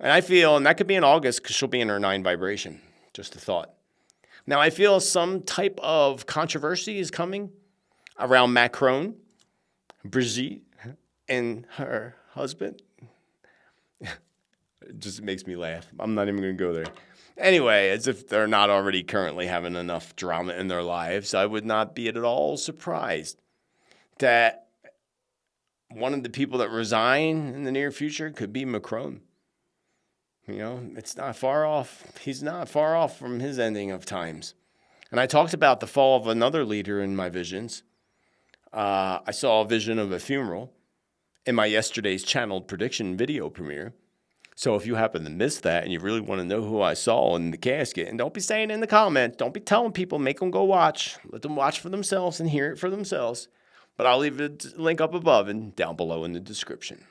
And I feel, and that could be in August because she'll be in her 9 vibration. Just a thought. Now, I feel some type of controversy is coming around Macron, Brigitte, and her husband. It just makes me laugh. I'm not even going to go there. Anyway, as if they're not already currently having enough drama in their lives, I would not be at all surprised that one of the people that resign in the near future could be Macron. It's not far off. He's not far off from his ending of times. And I talked about the fall of another leader in my visions. I saw a vision of a funeral in my yesterday's channeled prediction video premiere. So if you happen to miss that and you really want to know who I saw in the casket, and don't be saying in the comments, don't be telling people, make them go watch. Let them watch for themselves and hear it for themselves. But I'll leave a link up above and down below in the description.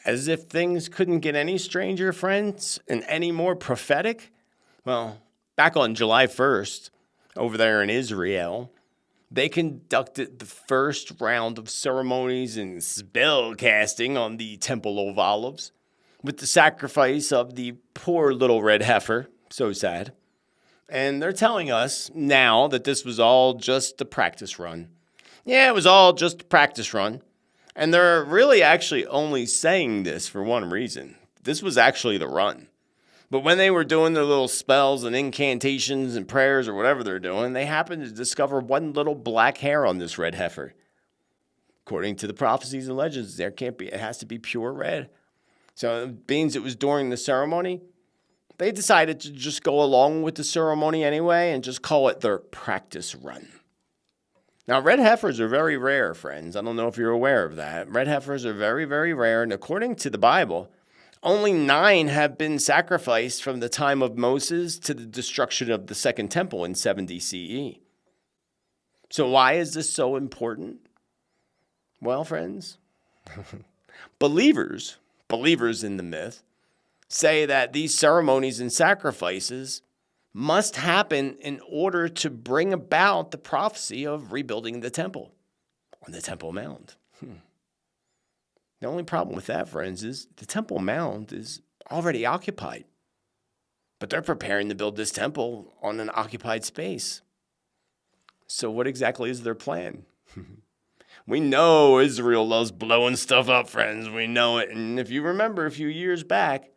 As if things couldn't get any stranger, friends, and any more prophetic. Well, back on July 1st, over there in Israel, they conducted the first round of ceremonies and spell casting on the Temple of Olives with the sacrifice of the poor little red heifer. So sad. And they're telling us now that this was all just a practice run. Yeah, it was all just a practice run. And they're really actually only saying this for one reason. This was actually the run. But when they were doing their little spells and incantations and prayers or whatever they're doing, they happened to discover one little black hair on this red heifer. According to the prophecies and legends, it has to be pure red. So being it was during the ceremony, they decided to just go along with the ceremony anyway and just call it their practice run. Now, red heifers are very rare, friends. I don't know if you're aware of that. Red heifers are very, very rare. And according to the Bible, only 9 have been sacrificed from the time of Moses to the destruction of the Second Temple in 70 CE. So why is this so important? Well, friends, believers in the myth say that these ceremonies and sacrifices must happen in order to bring about the prophecy of rebuilding the temple on the Temple Mount. The only problem with that, friends, is the Temple Mount is already occupied. But they're preparing to build this temple on an occupied space. So what exactly is their plan? We know Israel loves blowing stuff up, friends. We know it. And if you remember a few years back,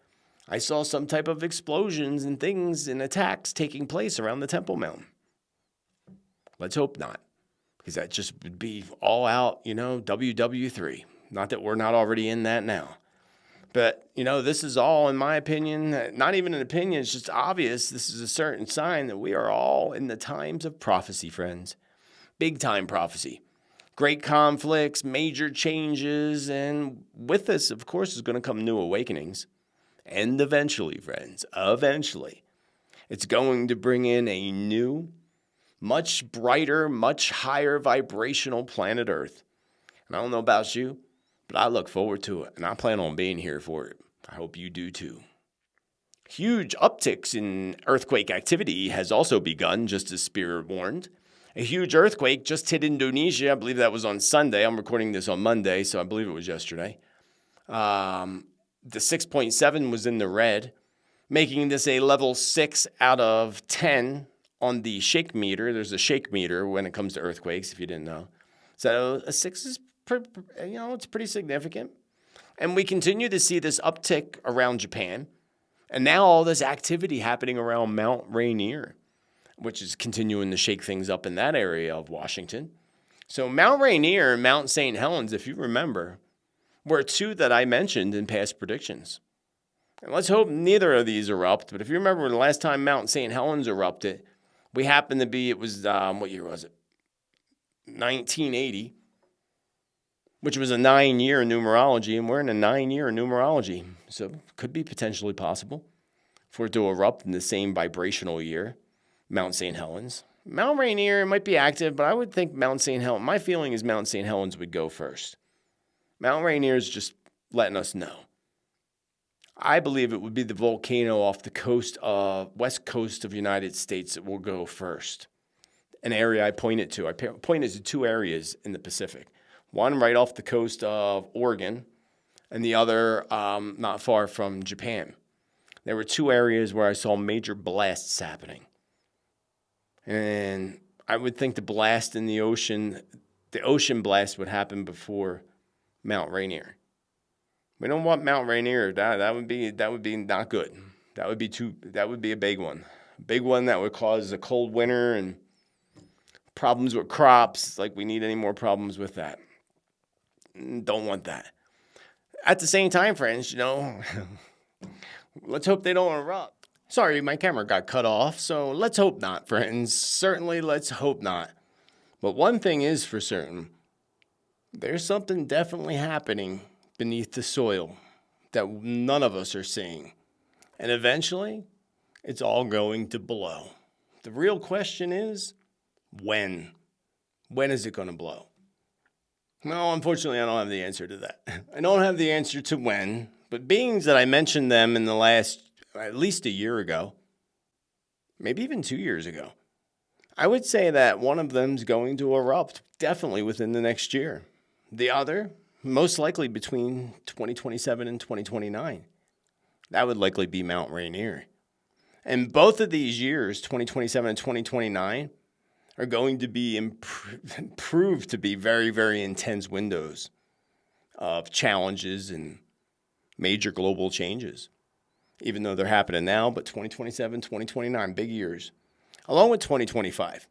I saw some type of explosions and things and attacks taking place around the Temple Mount. Let's hope not, because that just would be all out, WW3. Not that we're not already in that now. But, this is all, in my opinion, not even an opinion, it's just obvious. This is a certain sign that we are all in the times of prophecy, friends. Big time prophecy. Great conflicts, major changes, and with this, of course, is going to come new awakenings. And eventually, friends, it's going to bring in a new, much brighter, much higher vibrational planet Earth. And I don't know about you, but I look forward to it, and I plan on being here for it. I hope you do too. Huge upticks in earthquake activity has also begun, just as Spirit warned. A huge earthquake just hit Indonesia. I believe that was on Sunday. I'm recording this on Monday, so I believe it was yesterday. The 6.7 was in the red, making this a level 6 out of 10 on the shake meter. There's a shake meter when it comes to earthquakes, if you didn't know. So a 6 is, it's pretty significant. And we continue to see this uptick around Japan. And now all this activity happening around Mount Rainier, which is continuing to shake things up in that area of Washington. So Mount Rainier and Mount St. Helens, if you remember, were two that I mentioned in past predictions. And let's hope neither of these erupt. But if you remember the last time Mount St. Helens erupted, we happened to be, what year was it? 1980, which was a 9-year numerology, and we're in a 9-year numerology. So it could be potentially possible for it to erupt in the same vibrational year, Mount St. Helens. Mount Rainier might be active, but I would think Mount St. Helens, my feeling is Mount St. Helens would go first. Mount Rainier is just letting us know. I believe it would be the volcano off the west coast of the United States that will go first. An area I pointed to. I pointed to two areas in the Pacific. One right off the coast of Oregon, and the other not far from Japan. There were two areas where I saw major blasts happening. And I would think the blast in the ocean blast would happen before Mount Rainier. We don't want Mount Rainier. That would be not good. That would be a big one. A big one that would cause a cold winter and problems with crops. Like we need any more problems with that. Don't want that. At the same time, friends, let's hope they don't erupt. Sorry, my camera got cut off, so let's hope not, friends. Certainly, let's hope not. But one thing is for certain. There's something definitely happening beneath the soil that none of us are seeing. And eventually, it's all going to blow. The real question is, when? When is it going to blow? No, unfortunately, I don't have the answer to that. I don't have the answer to when, but being that I mentioned them in the last, at least a year ago, maybe even 2 years ago, I would say that one of them is going to erupt definitely within the next year. The other, most likely between 2027 and 2029. That would likely be Mount Rainier. And both of these years, 2027 and 2029, are going to be proved to be very, very intense windows of challenges and major global changes. Even though they're happening now, but 2027, 2029, big years, along with 2025.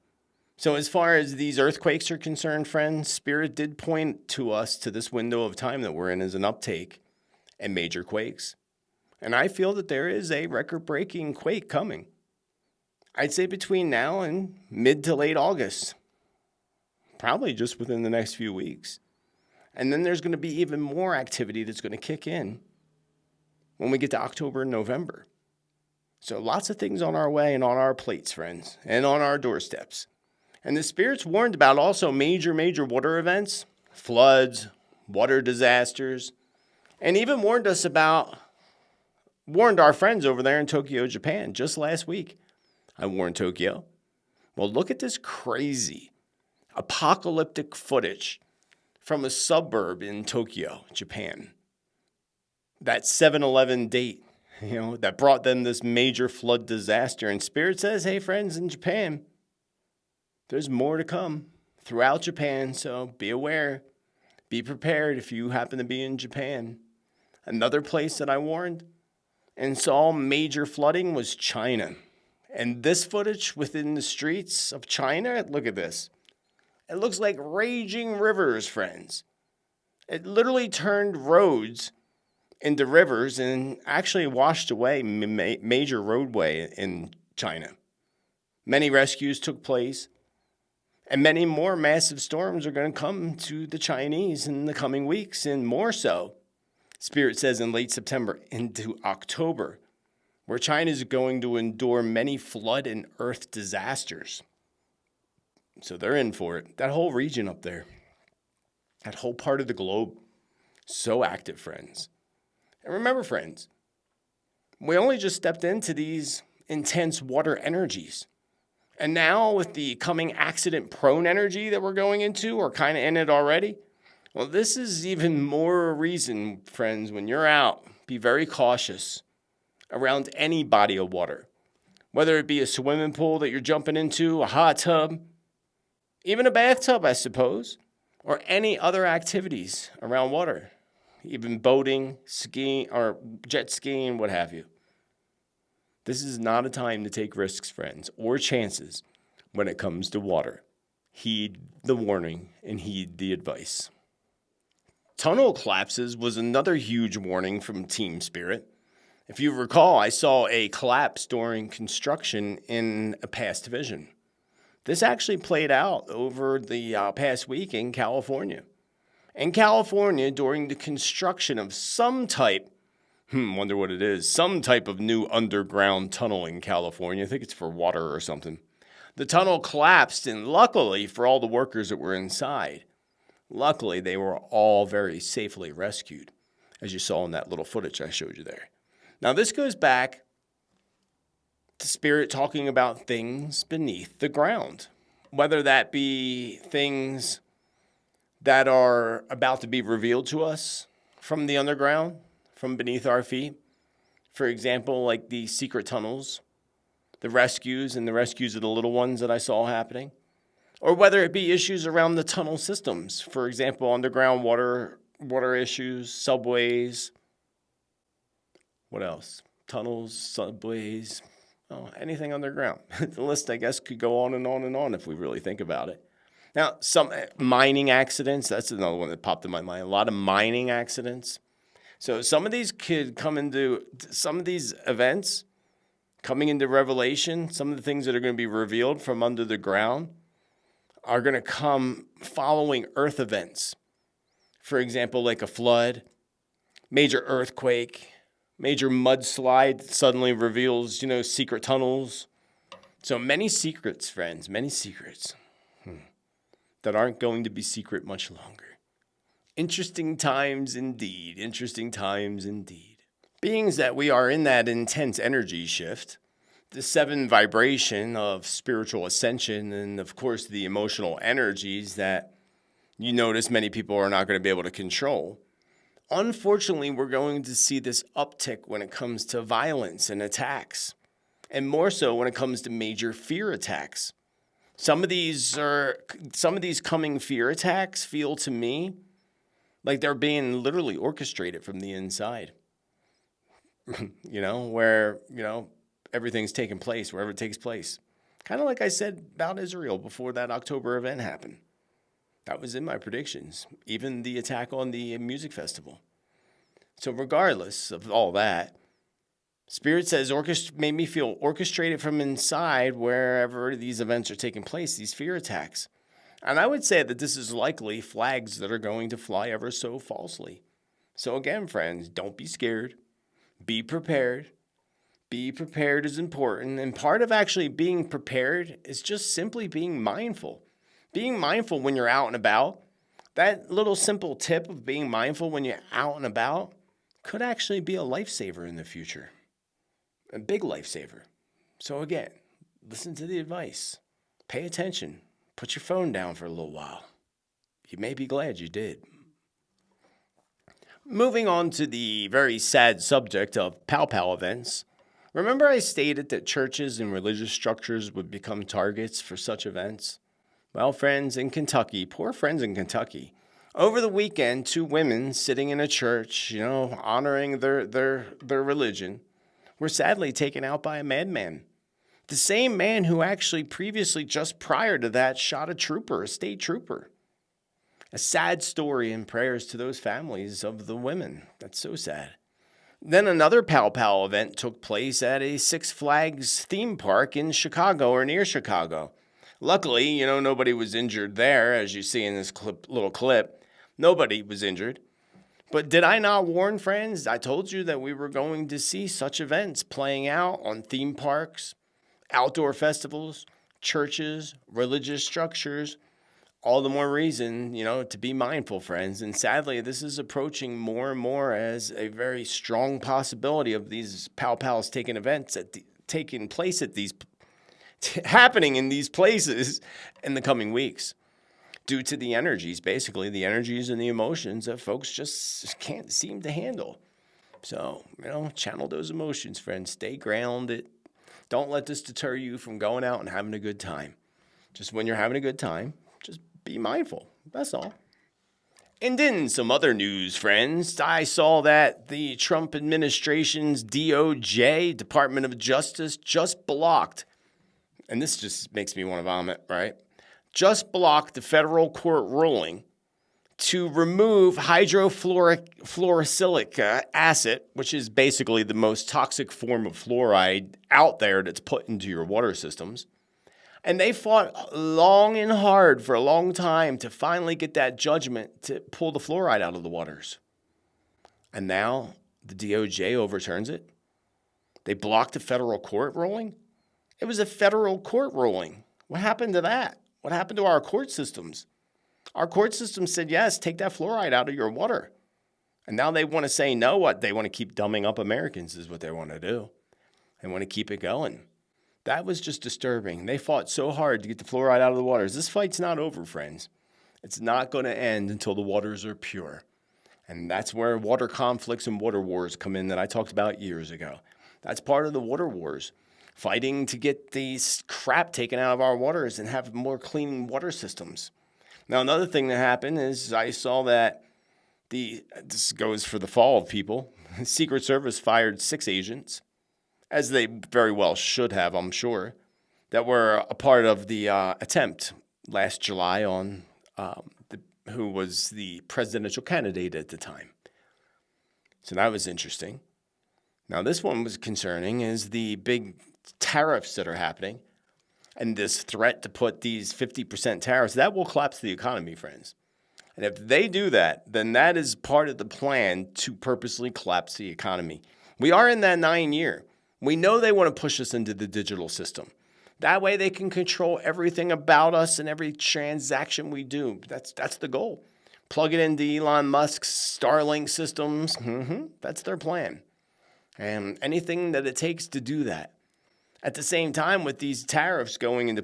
So as far as these earthquakes are concerned, friends, Spirit did point to us to this window of time that we're in as an uptake and major quakes. And I feel that there is a record-breaking quake coming. I'd say between now and mid to late August, probably just within the next few weeks. And then there's going to be even more activity that's going to kick in when we get to October and November. So lots of things on our way and on our plates, friends, and on our doorsteps. And the Spirits warned about also major water events, floods, water disasters, and even warned our friends over there in Tokyo, Japan, just last week. I warned Tokyo. Well, look at this crazy apocalyptic footage from a suburb in Tokyo, Japan. That 7-Eleven date, that brought them this major flood disaster. And Spirit says, hey, friends, in Japan, there's more to come throughout Japan. So be aware, be prepared if you happen to be in Japan. Another place that I warned and saw major flooding was China. And this footage within the streets of China, look at this. It looks like raging rivers, friends. It literally turned roads into rivers and actually washed away major roadway in China. Many rescues took place, and many more massive storms are going to come to the Chinese in the coming weeks, and more so, Spirit says, in late September into October, where China is going to endure many flood and earth disasters. So they're in for it. That whole region up there, that whole part of the globe, so active, friends. And remember, friends, we only just stepped into these intense water energies. And now with the coming accident-prone energy that we're going into, or kind of in it already, well, this is even more reason, friends, when you're out, be very cautious around any body of water. Whether it be a swimming pool that you're jumping into, a hot tub, even a bathtub, I suppose, or any other activities around water, even boating, skiing, or jet skiing, what have you. This is not a time to take risks, friends, or chances when it comes to water. Heed the warning and heed the advice. Tunnel collapses was another huge warning from Team Spirit. If you recall, I saw a collapse during construction in a past vision. This actually played out over the past week in California. In California, during the construction of some type, wonder what it is, some type of new underground tunnel in California. I think it's for water or something. The tunnel collapsed, and luckily for all the workers that were inside, luckily they were all very safely rescued, as you saw in that little footage I showed you there. Now this goes back to Spirit talking about things beneath the ground, whether that be things that are about to be revealed to us from the underground, from beneath our feet. For example, like the secret tunnels, the rescues and the rescues of the little ones that I saw happening. Or whether it be issues around the tunnel systems. For example, underground water issues, subways. What else? Tunnels, subways, anything underground. The list, I guess, could go on and on and on if we really think about it. Now, some mining accidents, that's another one that popped in my mind. A lot of mining accidents. So some of these could come into, some of these events coming into revelation, some of the things that are going to be revealed from under the ground are going to come following earth events. For example, like a flood, major earthquake, major mudslide suddenly reveals, secret tunnels. So many secrets, friends, many secrets that aren't going to be secret much longer. Interesting times indeed. Interesting times indeed. Being that we are in that intense energy shift, the 7 vibration of spiritual ascension, and of course the emotional energies that you notice many people are not going to be able to control. Unfortunately, we're going to see this uptick when it comes to violence and attacks, and more so when it comes to major fear attacks. Some of these coming fear attacks feel to me like they're being literally orchestrated from the inside. Where, everything's taking place, wherever it takes place. Kind of like I said about Israel before that October event happened. That was in my predictions, even the attack on the music festival. So regardless of all that, Spirit says made me feel orchestrated from inside wherever these events are taking place, these fear attacks. And I would say that this is likely flags that are going to fly ever so falsely. So again, friends, don't be scared. Be prepared. Be prepared is important. And part of actually being prepared is just simply being mindful. Being mindful when you're out and about. That little simple tip of being mindful when you're out and about could actually be a lifesaver in the future. A big lifesaver. So again, listen to the advice. Pay attention. Put your phone down for a little while. You may be glad you did. Moving on to the very sad subject of pow-pow events. Remember I stated that churches and religious structures would become targets for such events? Well, friends in Kentucky, poor friends in Kentucky, over the weekend, 2 women sitting in a church, honoring their religion, were sadly taken out by a madman. The same man who actually previously, just prior to that, shot a state trooper. A sad story, and prayers to those families of the women. That's so sad. Then another Pow Pow event took place at a Six Flags theme park in Chicago or near Chicago. Luckily, nobody was injured there, as you see in this little clip. Nobody was injured. But did I not warn, friends? I told you that we were going to see such events playing out on theme parks, outdoor festivals, churches, religious structures. All the more reason, to be mindful, friends. And sadly, this is approaching more and more as a very strong possibility of these Pow Pows taking place at these, happening in these places in the coming weeks. Due to the energies, basically, the energies and the emotions that folks just can't seem to handle. So, channel those emotions, friends. Stay grounded. Don't let this deter you from going out and having a good time. Just when you're having a good time, just be mindful. That's all. And in some other news, friends, I saw that the Trump administration's DOJ, Department of Justice, just blocked, and this just makes me want to vomit, right? Just blocked the federal court ruling to remove hydrofluorosilicic acid, which is basically the most toxic form of fluoride out there that's put into your water systems. And they fought long and hard for a long time to finally get that judgment to pull the fluoride out of the waters. And now the DOJ overturns it. They blocked the federal court ruling. It was a federal court ruling. What happened to that? What happened to our court systems? Our court system said, yes, take that fluoride out of your water. And now they want to say no. What? They want to keep dumbing up Americans is what they want to do. They want to keep it going. That was just disturbing. They fought so hard to get the fluoride out of the waters. This fight's not over, friends. It's not going to end until the waters are pure. And that's where water conflicts and water wars come in that I talked about years ago. That's part of the water wars. Fighting to get these crap taken out of our waters and have more clean water systems. Now, another thing that happened is I saw that this goes for the fall of people. The Secret Service fired 6 agents, as they very well should have, I'm sure, that were a part of the attempt last July on who was the presidential candidate at the time. So that was interesting. Now, this one was concerning is the big tariffs that are happening and this threat to put these 50% tariffs, that will collapse the economy, friends. And if they do that, then that is part of the plan to purposely collapse the economy. We are in that 9 year. We know they want to push us into the digital system. That way they can control everything about us and every transaction we do. That's the goal. Plug it into Elon Musk's Starlink systems. That's their plan. And anything that it takes to do that. At the same time, with these tariffs going into,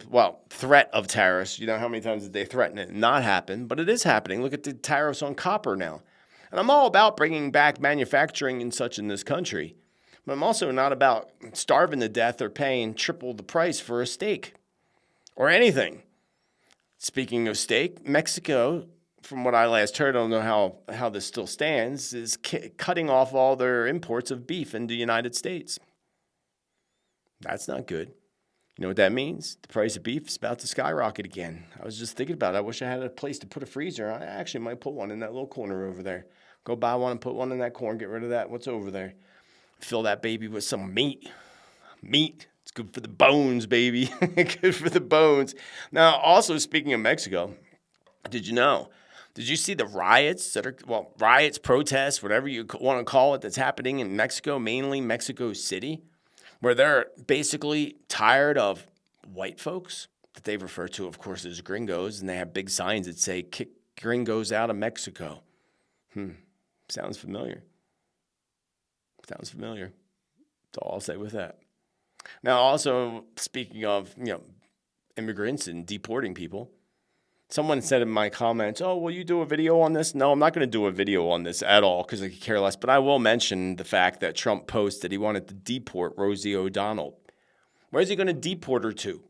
threat of tariffs, how many times did they threaten it and not happen? But it is happening. Look at the tariffs on copper now. And I'm all about bringing back manufacturing and such in this country. But I'm also not about starving to death or paying triple the price for a steak or anything. Speaking of steak, Mexico, from what I last heard, I don't know how this still stands, is cutting off all their imports of beef into the United States. That's not good. You know what that means? The price of beef is about to skyrocket again. I was just thinking about it. I wish I had a place to put a freezer. I actually might put one in that little corner over there. Go buy one and put one in that corner. Get rid of that. What's over there? Fill that baby with some meat. Meat. It's good for the bones, baby. Good for the bones. Now, also speaking of Mexico, did you see the riots riots, protests, whatever you want to call it, that's happening in Mexico, mainly Mexico City, where they're basically tired of white folks that they refer to, of course, as gringos, and they have big signs that say, kick gringos out of Mexico. Sounds familiar. That's all I'll say with that. Now, also, speaking of, immigrants and deporting people, someone said in my comments, oh, will you do a video on this? No, I'm not going to do a video on this at all because I could care less. But I will mention the fact that Trump posted he wanted to deport Rosie O'Donnell. Where's he going to deport her to?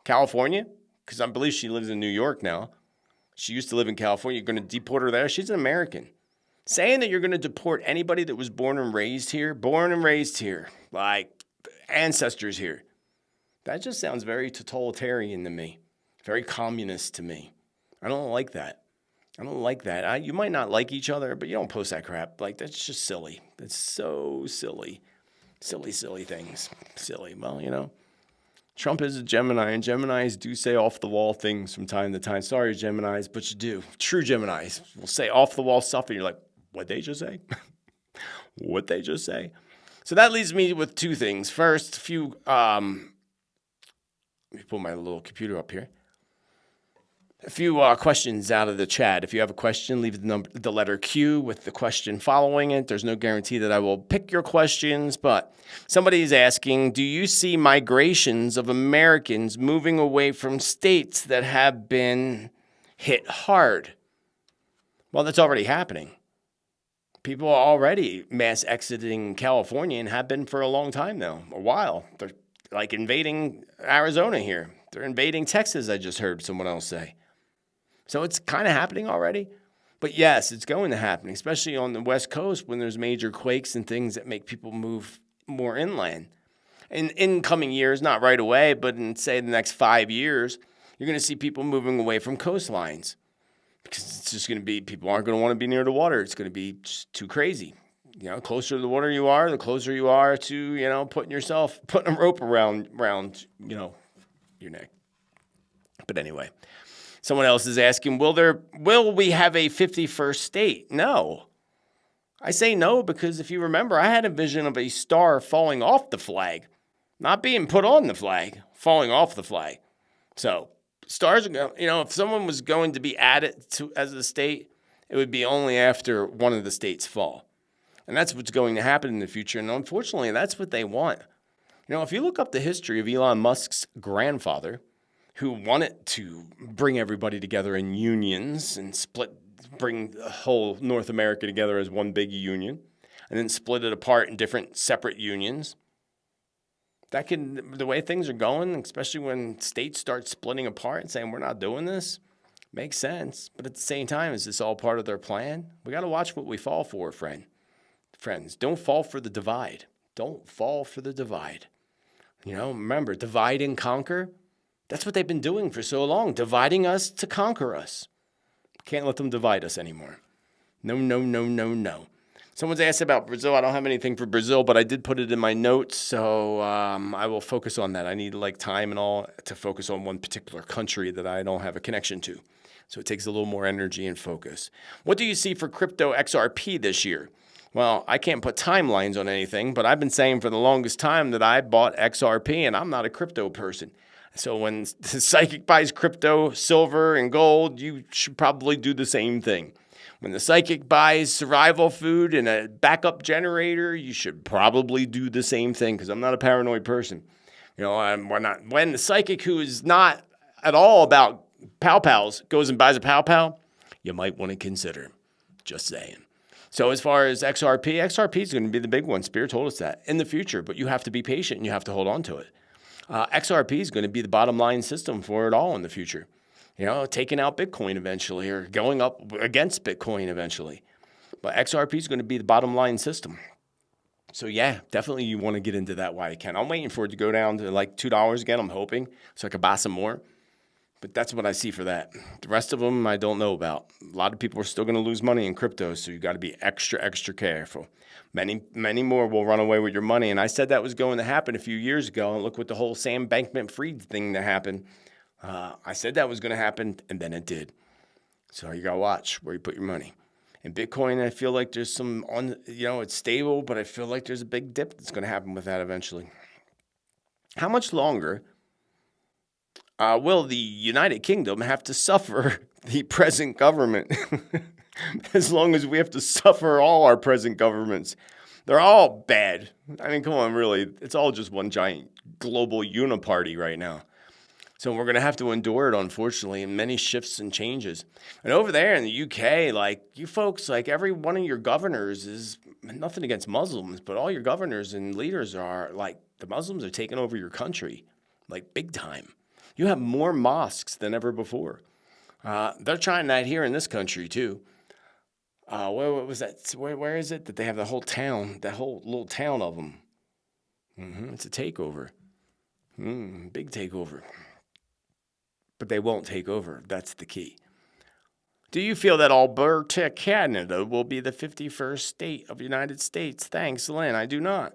California? Because I believe she lives in New York now. She used to live in California. You're going to deport her there? She's an American. Saying that you're going to deport anybody that was born and raised here, like ancestors here, that just sounds very totalitarian to me, very communist to me. I don't like that. I don't like that. You might not like each other, but you don't post that crap. Like, that's just silly. That's so silly. Silly things. Silly. Well, Trump is a Gemini, and Geminis do say off-the-wall things from time to time. Sorry, Geminis, but you do. True Geminis will say off-the-wall stuff, and you're like, what'd they just say? What'd they just say? So that leaves me with two things. First, let me pull my little computer up here. A few questions out of the chat. If you have a question, leave the letter Q with the question following it. There's no guarantee that I will pick your questions, but somebody is asking, do you see migrations of Americans moving away from states that have been hit hard? Well, that's already happening. People are already mass exiting California and have been for a long time now, a while. They're like invading Arizona here. They're invading Texas, I just heard someone else say. So it's kind of happening already. But yes, it's going to happen, especially on the West Coast when there's major quakes and things that make people move more inland. In coming years, not right away, but in, say, the next 5 years, you're going to see people moving away from coastlines because it's just going to be, people aren't going to want to be near the water. It's going to be just too crazy. Closer to the water you are, the closer you are to, putting a rope around your neck. But anyway. Someone else is asking, will we have a 51st state? No. I say no because if you remember, I had a vision of a star falling off the flag, not being put on the flag, falling off the flag. So stars are going, if someone was going to be added to as a state, it would be only after one of the states fall. And that's what's going to happen in the future. And unfortunately, that's what they want. If you look up the history of Elon Musk's grandfather, who wanted to bring everybody together in unions and bring the whole North America together as one big union, and then split it apart in different separate unions. The way things are going, especially when states start splitting apart and saying, we're not doing this, makes sense. But at the same time, is this all part of their plan? We got to watch what we fall for, friends. Don't fall for the divide. Don't fall for the divide. Remember, divide and conquer. That's what they've been doing for so long, dividing us to conquer us. Can't let them divide us anymore. No. Someone's asked about Brazil. I don't have anything for Brazil, but I did put it in my notes, so I will focus on that. I need time and all to focus on one particular country that I don't have a connection to. So it takes a little more energy and focus. What do you see for crypto XRP this year? Well, I can't put timelines on anything, but I've been saying for the longest time that I bought XRP, and I'm not a crypto person. So when the psychic buys crypto, silver, and gold, you should probably do the same thing. When the psychic buys survival food and a backup generator, you should probably do the same thing because I'm not a paranoid person. When the psychic who is not at all about pow-pows goes and buys a pow-pow, you might want to consider. Just saying. So as far as XRP is going to be the big one. Spirit told us that in the future, but you have to be patient and you have to hold on to it. XRP is going to be the bottom line system for it all in the future. Taking out Bitcoin eventually or going up against Bitcoin eventually. But XRP is going to be the bottom line system. So yeah, definitely you want to get into that while you can. I'm waiting for it to go down to like $2 again, I'm hoping, so I could buy some more. But that's what I see for that. The rest of them I don't know about. A lot of people are still going to lose money in crypto, so you got to be extra careful. Many more will run away with your money. And I said that was going to happen a few years ago. And look with the whole Sam Bankman-Fried thing that happened. I said that was going to happen, and then it did. So you got to watch where you put your money. In Bitcoin, I feel like there's some, it's stable, but I feel like there's a big dip that's going to happen with that eventually. How much longer will the United Kingdom have to suffer the present government? As long as we have to suffer all our present governments. They're all bad. I mean, come on, really. It's all just one giant global uniparty right now. So we're going to have to endure it, unfortunately, and many shifts and changes. And over there in the UK, you folks, every one of your governors is, nothing against Muslims, but all your governors and leaders are, the Muslims are taking over your country, big time. You have more mosques than ever before. They're trying that here in this country, too. Where was that? Where is it that they have the whole town, that whole little town of them? It's a takeover. Big takeover. But they won't take over. That's the key. Do you feel that Alberta, Canada will be the 51st state of the United States? Thanks, Lynn. I do not.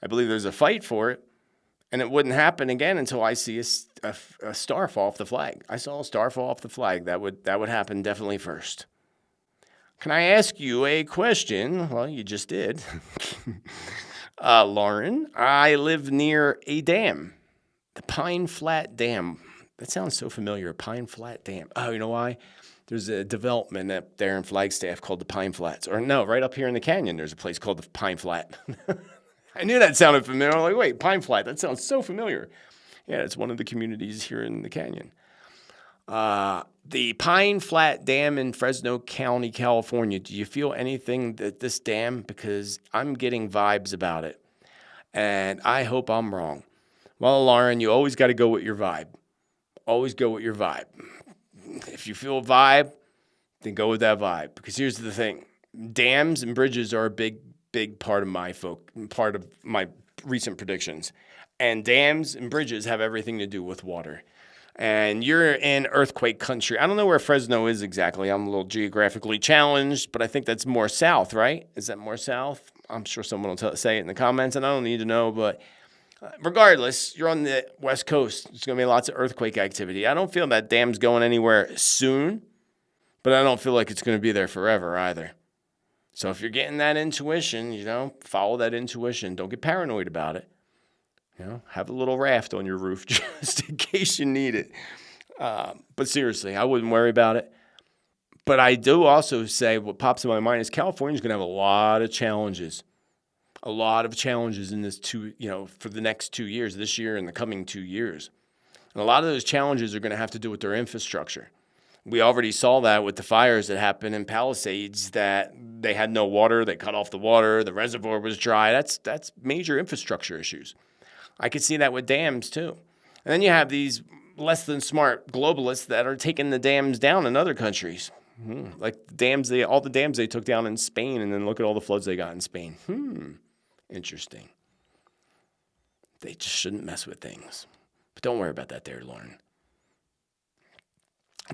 I believe there's a fight for it, and it wouldn't happen again until I see a star fall off the flag. I saw a star fall off the flag. That would happen definitely first. Can I ask you a question? Well, you just did. Lauren, I live near a dam, the Pine Flat Dam. That sounds so familiar, Pine Flat Dam. Oh, you know why? There's a development up there in Flagstaff called the Pine Flats. Or no, right up here in the canyon, there's a place called the Pine Flat. I knew that sounded familiar. I'm like, wait, Pine Flat, that sounds so familiar. Yeah, it's one of the communities here in the canyon. The Pine Flat Dam in Fresno County, California. Do you feel anything that this dam? Because I'm getting vibes about it. And I hope I'm wrong. Well, Lauren, you always got to go with your vibe. Always go with your vibe. If you feel a vibe, then go with that vibe. Because here's the thing. Dams and bridges are a big part of my recent predictions. And dams and bridges have everything to do with water. And you're in earthquake country. I don't know where Fresno is exactly. I'm a little geographically challenged, but I think that's more south, right? Is that more south? I'm sure someone will say it in the comments, and I don't need to know, but regardless, you're on the West Coast. There's going to be lots of earthquake activity. I don't feel that dam's going anywhere soon, but I don't feel like it's going to be there forever either. So if you're getting that intuition, follow that intuition. Don't get paranoid about it. Have a little raft on your roof just in case you need it. But seriously, I wouldn't worry about it. But I do also say what pops in my mind is California's going to have a lot of challenges. A lot of challenges in this for the next 2 years, this year and the coming 2 years. And a lot of those challenges are going to have to do with their infrastructure. We already saw that with the fires that happened in Palisades, that they had no water, they cut off the water, the reservoir was dry. That's major infrastructure issues. I could see that with dams too. And then you have these less than smart globalists that are taking the dams down in other countries. Like all the dams they took down in Spain, and then look at all the floods they got in Spain. Interesting. They just shouldn't mess with things. But don't worry about that there, Lauren.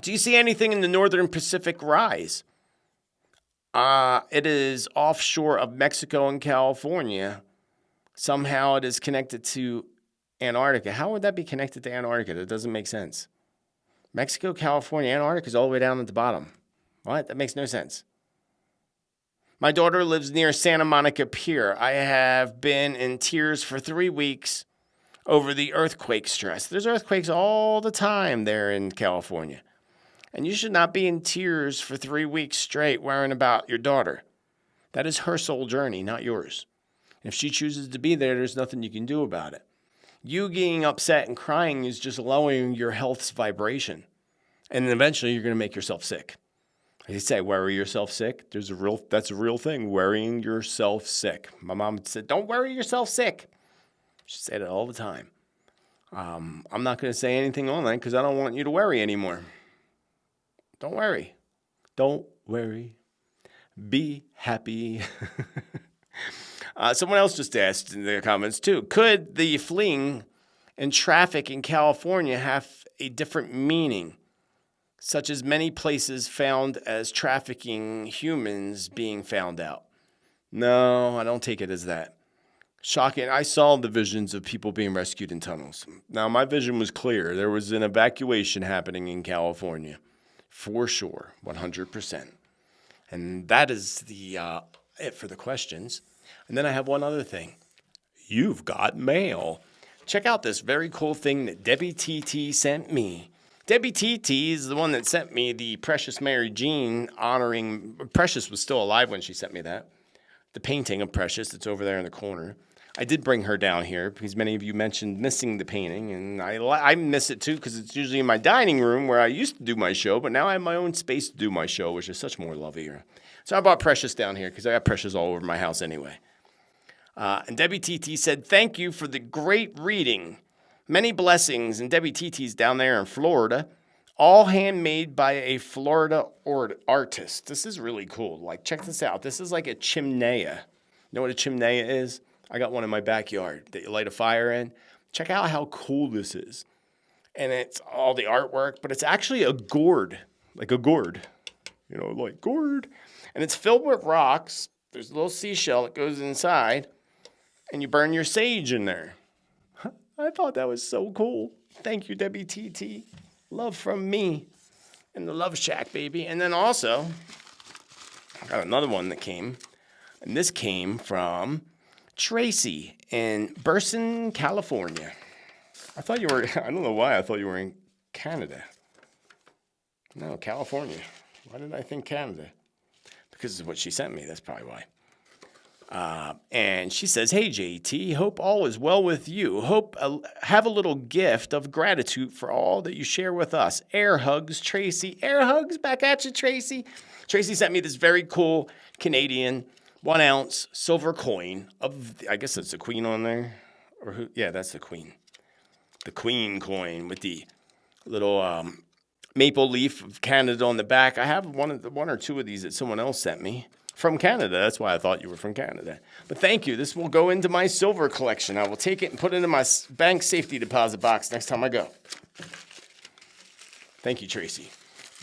Do you see anything in the Northern Pacific rise? It is offshore of Mexico and California. Somehow it is connected to Antarctica. How would that be connected to Antarctica? That doesn't make sense. Mexico, California, Antarctica is all the way down at the bottom. What? That makes no sense. My daughter lives near Santa Monica Pier. I have been in tears for 3 weeks over the earthquake stress. There's earthquakes all the time there in California. And you should not be in tears for 3 weeks straight worrying about your daughter. That is her soul journey, not yours. If she chooses to be there, there's nothing you can do about it. You getting upset and crying is just lowering your health's vibration. And then eventually you're going to make yourself sick. They say, worry yourself sick. That's a real thing, worrying yourself sick. My mom said, don't worry yourself sick. She said it all the time. I'm not going to say anything on that because I don't want you to worry anymore. Don't worry. Don't worry. Be happy. Someone else just asked in the comments too, could the fleeing and traffic in California have a different meaning, such as many places found as trafficking humans being found out? No, I don't take it as that. Shocking. I saw the visions of people being rescued in tunnels. Now, my vision was clear. There was an evacuation happening in California, for sure, 100%. And that is it for the questions. And then I have one other thing. You've got mail. Check out this very cool thing that Debbie TT sent me. Debbie TT is the one that sent me the Precious Mary Jean honoring. Precious was still alive when she sent me that. The painting of Precious that's over there in the corner. I did bring her down here because many of you mentioned missing the painting. And I miss it too because it's usually in my dining room where I used to do my show. But now I have my own space to do my show, which is such more lovelier. So I brought Precious down here because I got Precious all over my house anyway. And Debbie TT said, thank you for the great reading. Many blessings. And Debbie TT's down there in Florida, all handmade by a Florida artist. This is really cool. Like, check this out. This is like a chimenea. You know what a chimenea is? I got one in my backyard that you light a fire in. Check out how cool this is. And it's all the artwork, but it's actually a gourd, like a gourd. like gourd. And it's filled with rocks. There's a little seashell that goes inside, and you burn your sage in there. I thought that was so cool. Thank you, Debbie TT. Love from me in the Love Shack, baby. And then also, I got another one that came. And this came from Tracy in Burson, California. I don't know why I thought you were in Canada. No, California. Why did I think Canada? Because of what she sent me. That's probably why. And she says, "Hey, JT, hope all is well with you. Hope have a little gift of gratitude for all that you share with us. Air hugs, Tracy. Air hugs back at you, Tracy." Tracy sent me this very cool Canadian 1 ounce silver coin I guess it's the queen on there. Or who? Yeah, that's the queen. The queen coin with the little maple leaf of Canada on the back. I have one or two of these that someone else sent me from Canada. That's why I thought you were from Canada. But thank you. This will go into my silver collection. I will take it and put it in my bank safety deposit box next time I go. Thank you, Tracy.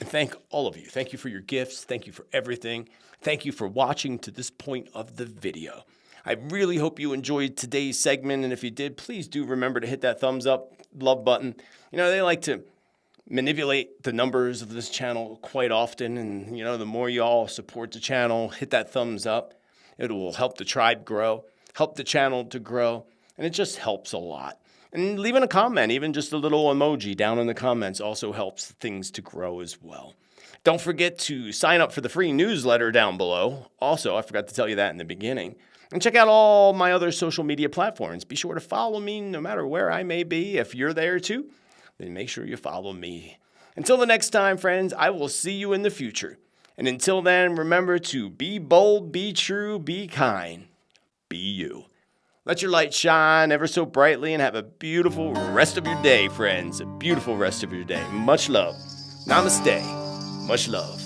And thank all of you. Thank you for your gifts. Thank you for everything. Thank you for watching to this point of the video. I really hope you enjoyed today's segment. And if you did, please do remember to hit that thumbs up, love button. They like to manipulate the numbers of this channel quite often. And, the more you all support the channel, hit that thumbs up. It will help the tribe grow, help the channel to grow, and it just helps a lot. And leaving a comment, even just a little emoji down in the comments, also helps things to grow as well. Don't forget to sign up for the free newsletter down below. Also, I forgot to tell you that in the beginning. And check out all my other social media platforms. Be sure to follow me no matter where I may be. If you're there too, then make sure you follow me. Until the next time, friends, I will see you in the future. And until then, remember to be bold, be true, be kind, be you. Let your light shine ever so brightly and have a beautiful rest of your day, friends. A beautiful rest of your day. Much love. Namaste. Much love.